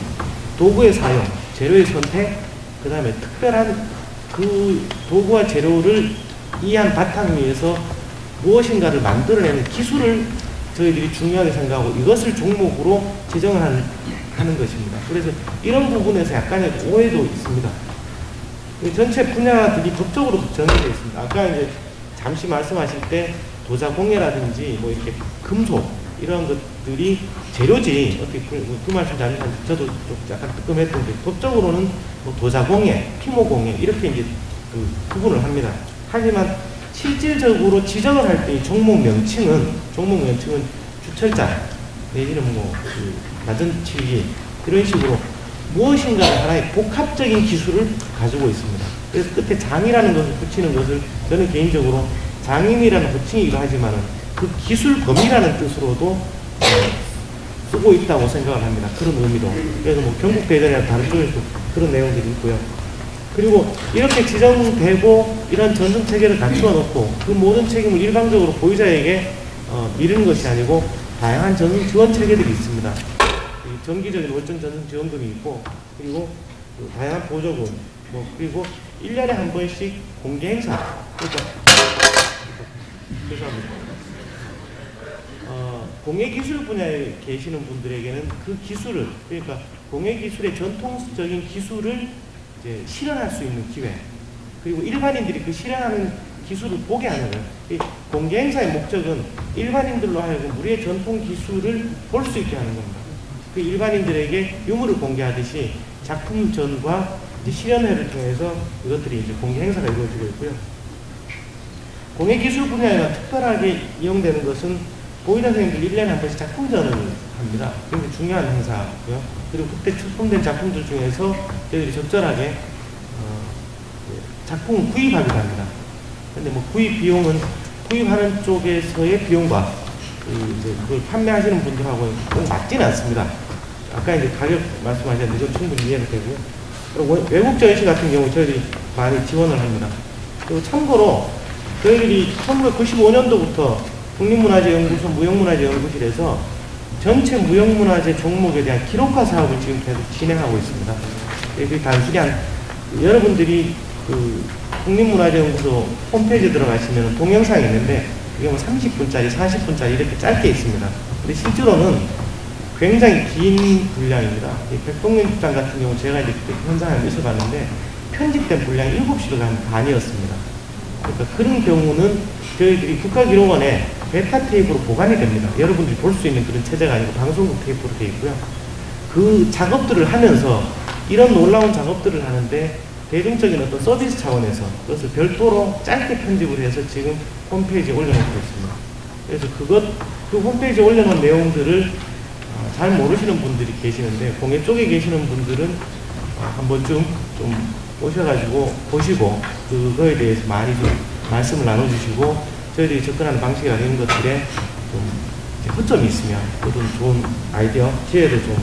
S4: 도구의 사용, 재료의 선택, 그 다음에 특별한 그 도구와 재료를 이해한 바탕 위에서 무엇인가를 만들어내는 기술을 저희들이 중요하게 생각하고 이것을 종목으로 지정을 하는 것입니다. 그래서 이런 부분에서 약간의 오해도 있습니다. 전체 분야들이 법적으로 정해져 있습니다. 아까 이제 잠시 말씀하실 때 도자공예라든지 뭐 이렇게 금속 이런 것들이 재료지 어떻게 그 말씀 잘못하면 저도 좀 약간 뜨끔했던데 법적으로는 뭐 도자공예, 피모공예 이렇게 이제 그 구분을 합니다. 하지만 실질적으로 지정을 할 때 이 종목 명칭은 주철자 내지는 뭐그 나전치기 이런 식으로 무엇인가 하나의 복합적인 기술을 가지고 있습니다. 그래서 끝에 장이라는 것을 붙이는 것을 저는 개인적으로 장인이라는 호칭이기도 하지만은 그 기술 범위라는 뜻으로도 쓰고 있다고 생각을 합니다. 그런 의미로. 그래서 뭐 경국대전이나 다른 쪽에서 그런 내용들이 있고요. 그리고 이렇게 지정되고 이런 전승 체계를 갖추어 놓고 그 모든 책임을 일방적으로 보유자에게 미루는 것이 아니고 다양한 전승 지원 체계들이 있습니다. 정기적인 월정 전승 지원금이 있고 그리고 그 다양한 보조금 그리고 1년에 한 번씩 공개 행사 죄송합니다. 공예기술 분야에 계시는 분들에게는 그 기술을 그러니까 공예기술의 전통적인 기술을 이제 실현할 수 있는 기회 그리고 일반인들이 그 실현하는 기술을 보게 하는 거예요. 이 공개 행사의 목적은 일반인들로 하여금 우리의 전통 기술을 볼 수 있게 하는 겁니다. 그 일반인들에게 유물을 공개하듯이 작품전과 실현회를 통해서 이것들이 이제 공개 행사가 이루어지고 있고요. 공예기술 분야에만 특별하게 이용되는 것은 보이다 선생님들 1년에 한 번씩 작품전을 합니다. 굉장히 중요한 행사고요. 그리고 그때 출품된 작품들 중에서 저희들이 적절하게 작품을 구입하기도 합니다. 근데 뭐 구입 비용은 구입하는 쪽에서의 비용과 이제 그걸 판매하시는 분들하고 꼭 맞지는 않습니다. 아까 이제 가격 말씀하셨는데 이건 충분히 이해가 되고요. 그리고 외국 전시 같은 경우 저희들이 많이 지원을 합니다. 그리고 참고로 저희들이 1995년도부터 국립문화재연구소 무형문화재연구실에서 전체 무형문화재 종목에 대한 기록화 사업을 지금 계속 진행하고 있습니다. 그게 단순히 여러분들이 그 국립문화재연구소 홈페이지에 들어가시면 동영상이 있는데 이게 뭐 30분짜리, 40분짜리 이렇게 짧게 있습니다. 근데 실제로는 굉장히 긴 분량입니다. 백동현 국장 같은 경우 제가 이제 현장에 있어봤는데 편집된 분량이 7시간 반이었습니다. 그러니까 그런 경우는 저희들이 국가기록원에 베타 테이프로 보관이 됩니다. 여러분들이 볼 수 있는 그런 체제가 아니고 방송국 테이프로 되어 있고요. 그 작업들을 하면서 이런 놀라운 작업들을 하는데 대중적인 어떤 서비스 차원에서 그것을 별도로 짧게 편집을 해서 지금 홈페이지에 올려놓고 있습니다. 그래서 그 홈페이지에 올려놓은 내용들을 잘 모르시는 분들이 계시는데 공예 쪽에 계시는 분들은 한 번쯤 좀 오셔가지고 보시고 그거에 대해서 많이 좀 말씀을 나눠주시고 저희들이 접근하는 방식이나 이런 것들에 좀 허점이 있으면 또는 좋은 아이디어, 기회를 좀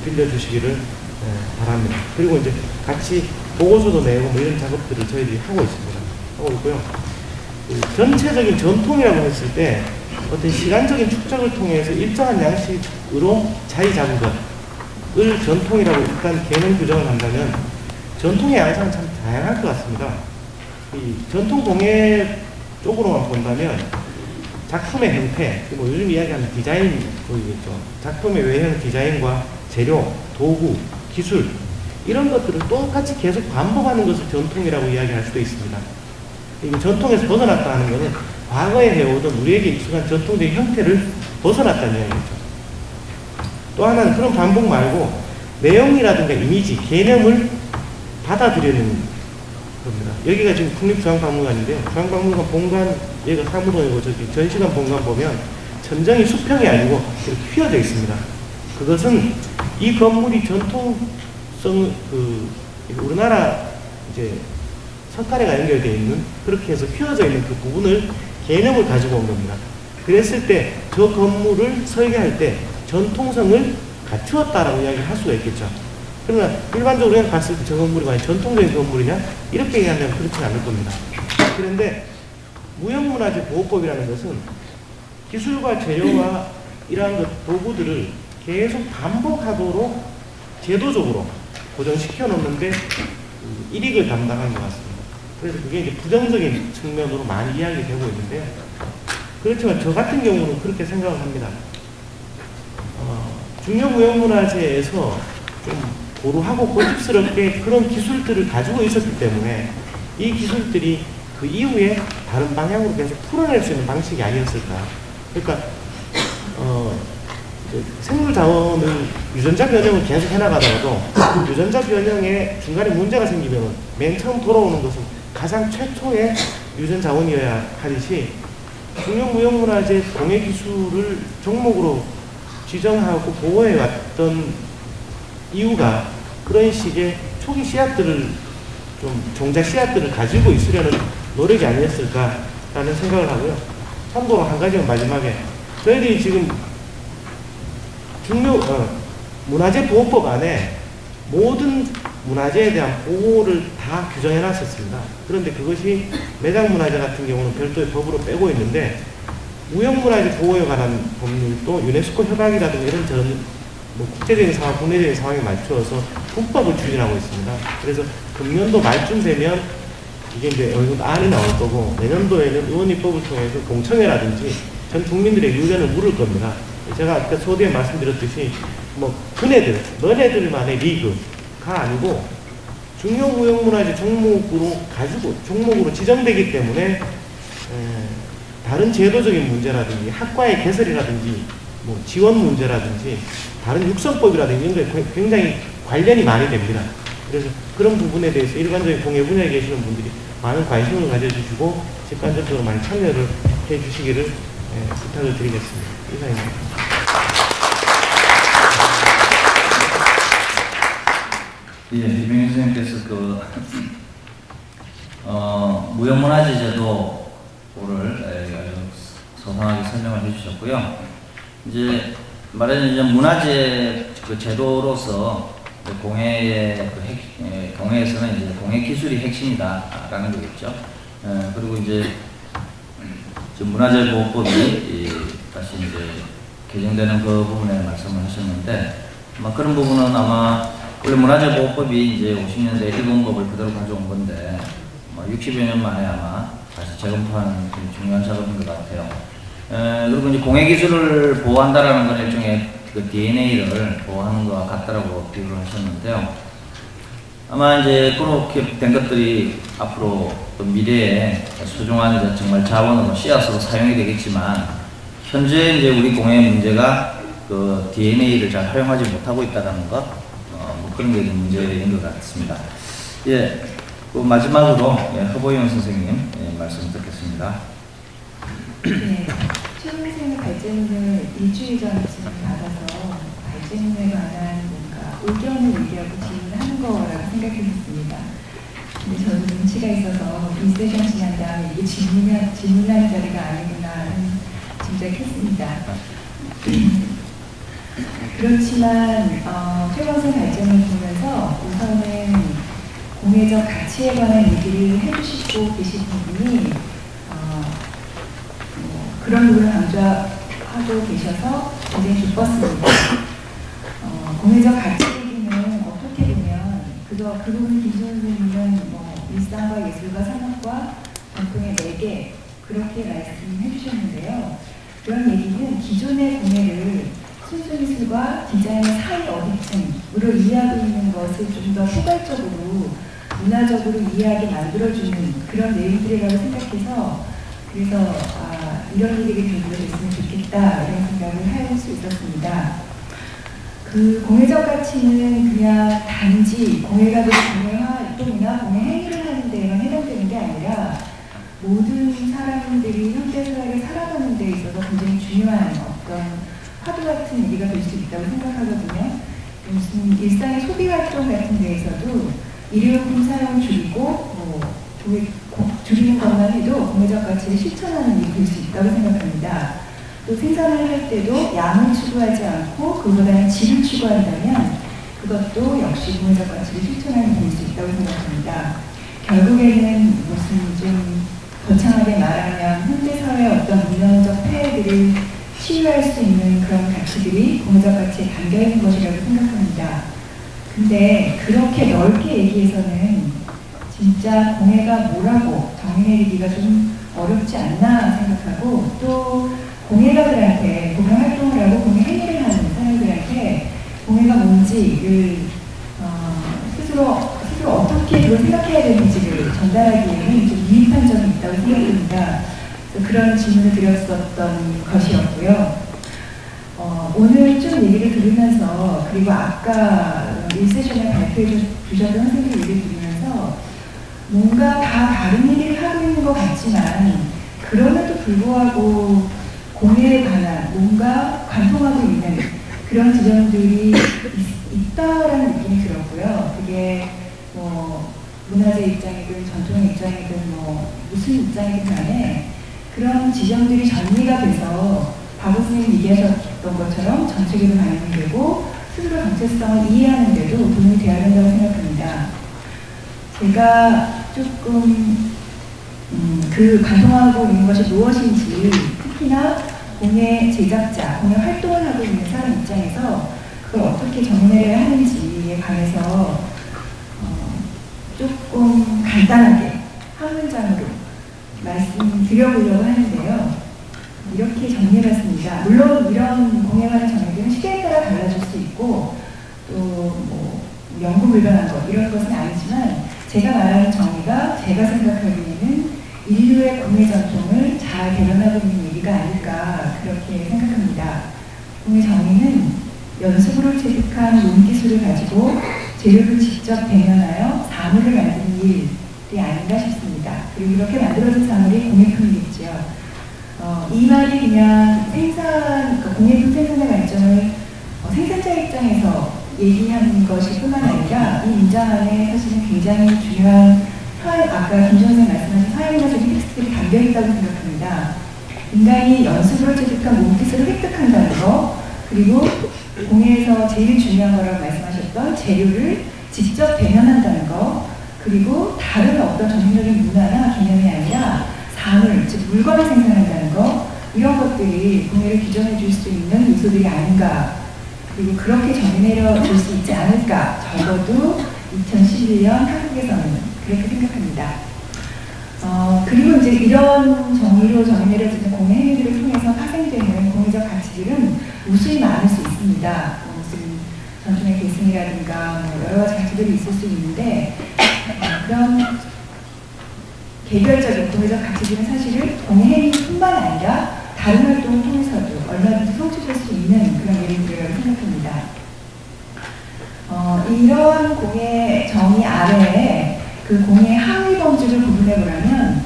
S4: 빌려주시기를 바랍니다. 그리고 이제 같이 보고서도 내고 뭐 이런 작업들을 저희들이 하고 있습니다. 하고 있고요. 전체적인 전통이라고 했을 때 어떤 시간적인 축적을 통해서 일정한 양식으로 자리 잡은 것을 전통이라고 일단 개념 규정을 한다면 전통의 양상은 참 다양할 것 같습니다. 이 전통 공예 쪽으로만 본다면 작품의 형태, 뭐 요즘 이야기하는 디자인 쪽이겠죠. 작품의 외형 디자인과 재료, 도구, 기술 이런 것들을 똑같이 계속 반복하는 것을 전통이라고 이야기할 수도 있습니다. 이거 전통에서 벗어났다 하는 것은 과거에 해오던 우리에게 익숙한 전통적인 형태를 벗어났다는 이야기죠. 또 하나는 그런 반복 말고 내용이라든가 이미지, 개념을 받아들이는 겁니다. 여기가 지금 국립중앙박물관인데요. 중앙박물관 본관, 여기가 사무동이고 저기 전시관 본관 보면 천정이 수평이 아니고 이렇게 휘어져 있습니다. 그것은 이 건물이 전통성, 우리나라 이제 석가래가 연결되어 있는, 그렇게 해서 휘어져 있는 그 부분을 개념을 가지고 온 겁니다. 그랬을 때 저 건물을 설계할 때 전통성을 갖추었다라고 이야기를 할 수가 있겠죠. 그러나 일반적으로 그냥 봤을 때 저 건물이 만약 전통적인 건물이냐? 이렇게 얘기하면 그렇지 않을 겁니다. 그런데 무형문화재 보호법이라는 것은 기술과 재료와 이러한 도구들을 계속 반복하도록 제도적으로 고정시켜 놓는데 일익을 담당한 것 같습니다. 그래서 그게 이제 부정적인 측면으로 많이 이야기되고 있는데요. 그렇지만 저 같은 경우는 그렇게 생각을 합니다. 중요무형문화재에서 좀 고루하고 고집스럽게 그런 기술들을 가지고 있었기 때문에 이 기술들이 그 이후에 다른 방향으로 계속 풀어낼 수 있는 방식이 아니었을까. 그러니까 생물자원을 유전자 변형을 계속 해나가더라도 유전자 변형에 중간에 문제가 생기면 맨 처음 돌아오는 것은 가장 최초의 유전자원이어야 하듯이 중요무형문화재 공예기술을 종목으로 지정하고 보호해왔던 이유가 그런 식의 초기 씨앗들을 종자 씨앗들을 가지고 있으려는 노력이 아니었을까라는 생각을 하고요. 참고로 한 가지는 마지막에 저희들이 지금 문화재 보호법 안에 모든 문화재에 대한 보호를 다 규정해 놨었습니다. 그런데 그것이 매장문화재 같은 경우는 별도의 법으로 빼고 있는데 무형문화재 보호에 관한 법률도 유네스코 협약이라든가 이런저런 국제적인 상황, 국내적인 상황에 맞추어서 국법을 추진하고 있습니다. 그래서 금년도 말쯤 되면 이게 이제 어느 정도 안이 나올 거고 내년도에는 의원입법을 통해서 공청회라든지 전 국민들의 의견을 물을 겁니다. 제가 아까 소디에 말씀드렸듯이 너네들만의 리그가 아니고 중요무형문화재 종목으로 지정되기 때문에 다른 제도적인 문제라든지 학과의 개설이라든지 지원 문제라든지 다른 육성법이라든지 이런 게 굉장히 관련이 많이 됩니다. 그래서 그런 부분에 대해서 일반적인 공예 분야에 계시는 분들이 많은 관심을 가져주시고 직관적으로 많이 참여를 해주시기를 부탁을 드리겠습니다. 이상입니다.
S1: 예, 이병희 선생님께서 무형문화재 제도를 아주 소상하게 설명을 해주셨고요. 이제 말하자면 문화재 제도로서 공예에서는 이제 공예 기술이 핵심이다라는 거겠죠. 그리고 이제 문화재 보호법이 다시 이제 개정되는 그 부분에 말씀을 하셨는데 그런 부분은 아마 원래 문화재 보호법이 이제 50년대 일본법을 그대로 가져온 건데 60여 년 만에 아마 다시 재검토하는 중요한 작업인 것 같아요. 그리고 이제 공예 기술을 보호한다라는 건 일종의 그 DNA를 보호하는 것과 같다라고 비유를 하셨는데요. 아마 이제 그렇게 된 것들이 앞으로 또 미래에 소중한 정말 자원으로 씨앗으로 사용이 되겠지만 현재 이제 우리 공예 문제가 그 DNA를 잘 활용하지 못하고 있다는 것, 그런 게 문제인 것 같습니다. 예, 마지막으로 허보영 선생님 말씀 듣겠습니다.
S5: 네, 최은생 발제문을 일주일 전쯤 받아서 발제문에 관한 뭔가 의견을 얘기하고 질문하는 거라고 생각했습니다. 근데 저는 눈치가 있어서 이 세션 지난 다음에 이게 질문하는 자리가 아니구나 짐작했습니다. 그렇지만 최건생 발전을 보면서 우선은 공예적 가치에 관한 얘기를 해주시고 계신 분이 그런 부분을 강조하고 계셔서 굉장히 기뻤습니다. 공예적 가치 얘기는 어떻게 보면 그 부분 김수현 선생님은 일상과 예술과 산업과 전통의 4개 그렇게 말씀해 주셨는데요. 그런 얘기는 기존의 공예를 순수미술과 디자인의 사이 어디쯤으로 이해하고 있는 것을 좀 더 포괄적으로 문화적으로 이해하게 만들어주는 그런 내용들이라고 생각해서 그래서 이런 얘기를 들려줬으면 좋겠다 이런 생각을 할 수 있었습니다. 그 공예적 가치는 그냥 단지 공예가 된 공예 활동이나 공예 행위를 하는 데에만 해당되는 게 아니라 모든 사람들이 현대사회를 살아가는 데 있어서 굉장히 중요한 어떤 화두 같은 얘기가 될 수 있다고 생각하거든요. 무슨 일상의 소비 활동 같은 데에서도 일회용품 사용 줄이고 줄이는 것만 해도 공예적 가치를 실천하는 일이 될 수 있다고 생각합니다. 또 생산을 할 때도 양을 추구하지 않고 그보다는 질을 추구한다면 그것도 역시 공예적 가치를 실천하는 일이 될 수 있다고 생각합니다. 결국에는 무슨 좀 거창하게 말하면 현대사회의 어떤 문화적 폐해들을 치유할 수 있는 그런 가치들이 공유적 가치에 담겨 있는 것이라고 생각합니다. 근데 그렇게 넓게 얘기해서는 진짜 공예가 뭐라고 정의내리기가 좀 어렵지 않나 생각하고, 또 공예가들한테 공예 활동을 하고 공예 행위를 하는 사람들한테 공예가 뭔지를 스스로 어떻게 그걸 생각해야 되는지를 전달하기에는 좀 미흡한 점이 있다고 생각합니다. 그런 질문을 드렸었던 것이었고요. 오늘 좀 얘기를 들으면서, 그리고 아까 1세션에 발표해 주셨던 선생님 얘기를 들으면서 뭔가 다 다른 얘기를 하고 있는 것 같지만, 그럼에도 불구하고 공예에 관한 뭔가 관통하고 있는 그런 지점들이 있다라는 느낌이 들었고요. 그게 뭐 문화재 입장이든 전통 입장이든 뭐 무슨 입장이든 간에 그런 지점들이 정리가 돼서 박 교수님 얘기하셨던 것처럼 정책에도 반영이 되고 스스로 정체성을 이해하는 데도 도움이 되어야 된다고 생각합니다. 제가 조금 그 관통하고 있는 것이 무엇인지, 특히나 공예 제작자, 공예 활동을 하고 있는 사람 입장에서 그걸 어떻게 정리해야 하는지에 관해서 조금 간단하게 한 문장으로 말씀드려보려고 하는데요. 이렇게 정리해봤습니다. 물론 이런 공예에 관한 정의들은 시대에 따라 달라질 수 있고 또 뭐 영구불변한 것 이런 것은 아니지만, 제가 말하는 정의가 제가 생각하기에는 인류의 공예 전통을 잘 대변하고 있는 얘기가 아닐까 그렇게 생각합니다. 공예 정의는 연습으로 체득한 논기술을 가지고 재료를 직접 대면하여 사물을 만드는 일이 아닌가 싶습니다. 그리고 이렇게 만들어진 사물이 공예품이겠죠. 이 말이 그냥 그러니까 공예품 생산의 관점을 생산자 입장에서 얘기하는 것이 뿐만 아니라 이 문장 안에 사실은 굉장히 중요한 아까 김 선생 말씀하신 사회문화적인 텍스트들이 담겨있다고 생각합니다. 인간이 연습으로 체득한 몸기술을 획득한다는 거, 그리고 공예에서 제일 중요한 거라고 말씀하셨던 재료를 직접 대면한다는 거, 그리고 다른 어떤 전문적인 문화나 개념이 아니라 사물, 즉 물건을 생산한다는 거, 이런 것들이 공예를 규정해 줄 수 있는 요소들이 아닌가, 그리고 그렇게 정의내려 줄 수 있지 않을까, 적어도 2011년 한국에서는 그렇게 생각합니다. 그리고 이제 이런 정의로 정의내려지는 공예 행위들을 통해서 파생되는 공예적 가치들은 무수히 많을 수 있습니다. 무슨 전통의 계승이라든가 뭐 여러 가지 가치들이 있을 수 있는데, 그런 개별적인 공예적 가치들은 사실은 공예 행위뿐만 아니라 다른 활동을 통해서도 얼마든지 성취될 수 있는 그런 예들이라고 생각합니다. 이러한 공예 정의 아래에 그 공예 항의 범주를 구분해보라면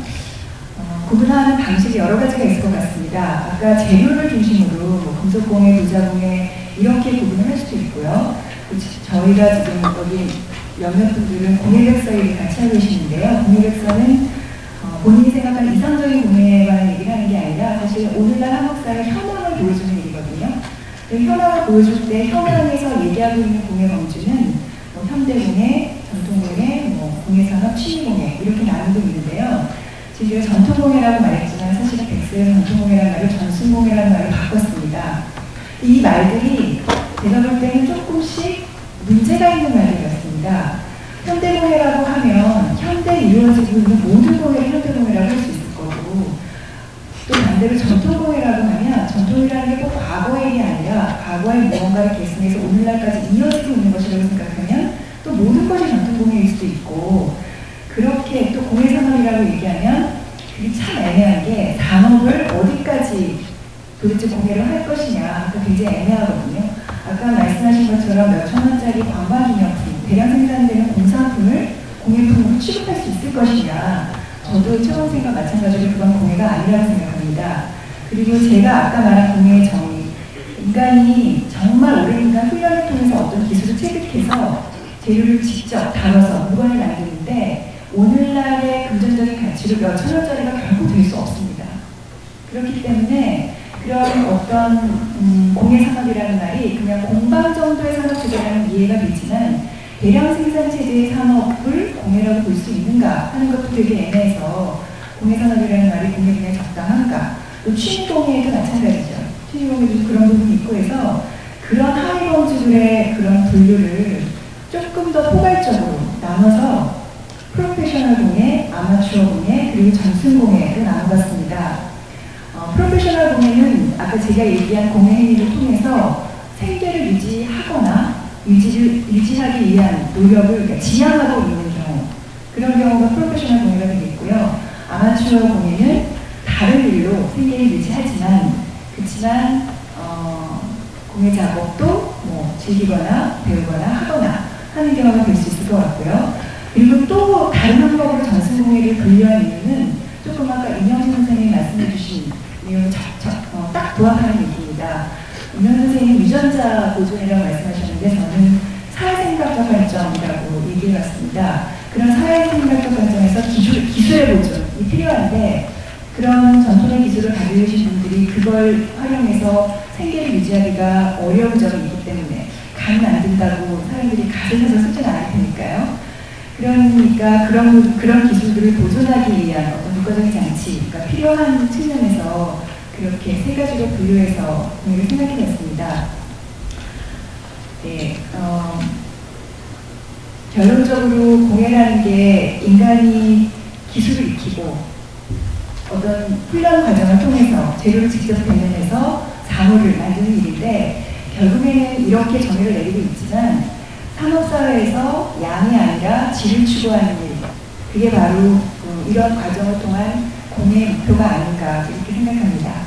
S5: 구분하는 방식이 여러 가지가 있을 것 같습니다. 아까 재료를 중심으로 뭐 금속공예, 도자공예 이렇게 구분을 할 수도 있고요. 저희가 지금 여기 몇몇 분들은 공예백서를 같이 하고 계시는데요. 공예백서는 본인이 생각하는 이상적인 공예에 관한 얘기를 하는 게 아니라 사실 오늘날 한국 사회 현황을 보여주는 얘기거든요. 현황을 보여줄 때 현황에서 얘기하고 있는 공예 범주는 뭐 현대공예, 전통공예, 뭐 공예산업, 취미공예 이렇게 나누고 있는데요. 지금 제가 전통공예라고 말했지만 사실은 백세는 전통공예라는 말을 전순공예라는 말을 바꿨습니다. 이 말들이 제가 볼 때는 조금씩 문제가 있는 말들이었습니다. 현대공예라고 하면 현대에 이루어지고 있는 모든 공예를 현대공예라고 할 수 있을 거고, 또 반대로 전통공예라고 하면 전통이라는 게 꼭 과거의 일이 아니라 과거의 무언가를 계승해서 오늘날까지 이어지고 있는 것이라고 생각하면 또 모든 것이 전통공예일 수도 있고, 그렇게 또 공예산업이라고 얘기하면 그게 참 애매한 게 산업을 어디까지 도대체 공예를 할 것이냐, 그 굉장히 애매하거든요. 아까 말씀하신 것처럼 몇천 원짜리 관광기념품, 대량 생산되는 공산품을 공예품으로 취급할 수 있을 것이냐, 저도 최원생과 마찬가지로 그건 공예가 아니라고 생각합니다. 그리고 제가 아까 말한 공예의 정의, 인간이 정말 오랜 기간 훈련을 통해서 어떤 기술을 체득해서 재료를 직접 다뤄서 물건을 만드는데 오늘날의 금전적인 가치로 몇천 원짜리가 결코 될 수 없습니다. 그렇기 때문에 그런 어떤 공예산업이라는 말이 그냥 공방 정도의 산업체제라는 이해가 되지만 대량 생산체제의 산업을 공예라고 볼 수 있는가 하는 것도 되게 애매해서 공예산업이라는 말이 공예에 적당한가, 또 취미공예도 마찬가지죠. 취미공예 공해공주도 그런 부분이 있고 해서 그런 하위 공주들의 그런 분류를 조금 더 포괄적으로 나눠서 프로페셔널 공예, 아마추어 공예, 그리고 전승 공예를 나눠봤습니다. 프로페셔널 공예는 아까 제가 얘기한 공예 행위를 통해서 생계를 유지하거나 유지하기 위한 노력을 그러니까 지향하고 있는 경우, 그런 경우가 프로페셔널 공예가 되겠고요. 아마추어 공예는 다른 일로 생계를 유지하지만 그렇지만 공예 작업도 뭐 즐기거나 배우거나 하거나 하는 경우가 될 수 있을 것 같고요. 그리고 또 다른 방법으로 전승 공예를 분류한 이유는 조금 아까 임영진 선생님이 말씀해 주신 내용을 딱 부합하는 얘기입니다. 임영진 선생님이 유전자 보존이라고 말씀하셨는데 저는 사회생각적 관점이라고 얘기해 왔습니다. 그런 사회생각적 관점에서 기술의 보존이 필요한데 그런 전통의 기술을 가지고 계신 분들이 그걸 활용해서 생계를 유지하기가 어려운 점이 있기 때문에 가면 안 된다고 사람들이 가정에서 쓰지는 않을 테니까요. 그러니까 그런 기술들을 보존하기 위한 어떤 국가적인 장치가 필요한 측면에서 그렇게 세 가지로 분류해서 공예를 생각해봤습니다. 네, 결론적으로 공예라는 게 인간이 기술을 익히고 어떤 훈련 과정을 통해서 재료를 직접 대면해서 사물을 만드는 일인데 결국에는 이렇게 정의를 내리고 있지만 산업사회에서 양이 아니라 질을 추구하는 일, 그게 바로 이런 과정을 통한 공예의 목표가 아닌가 이렇게 생각합니다.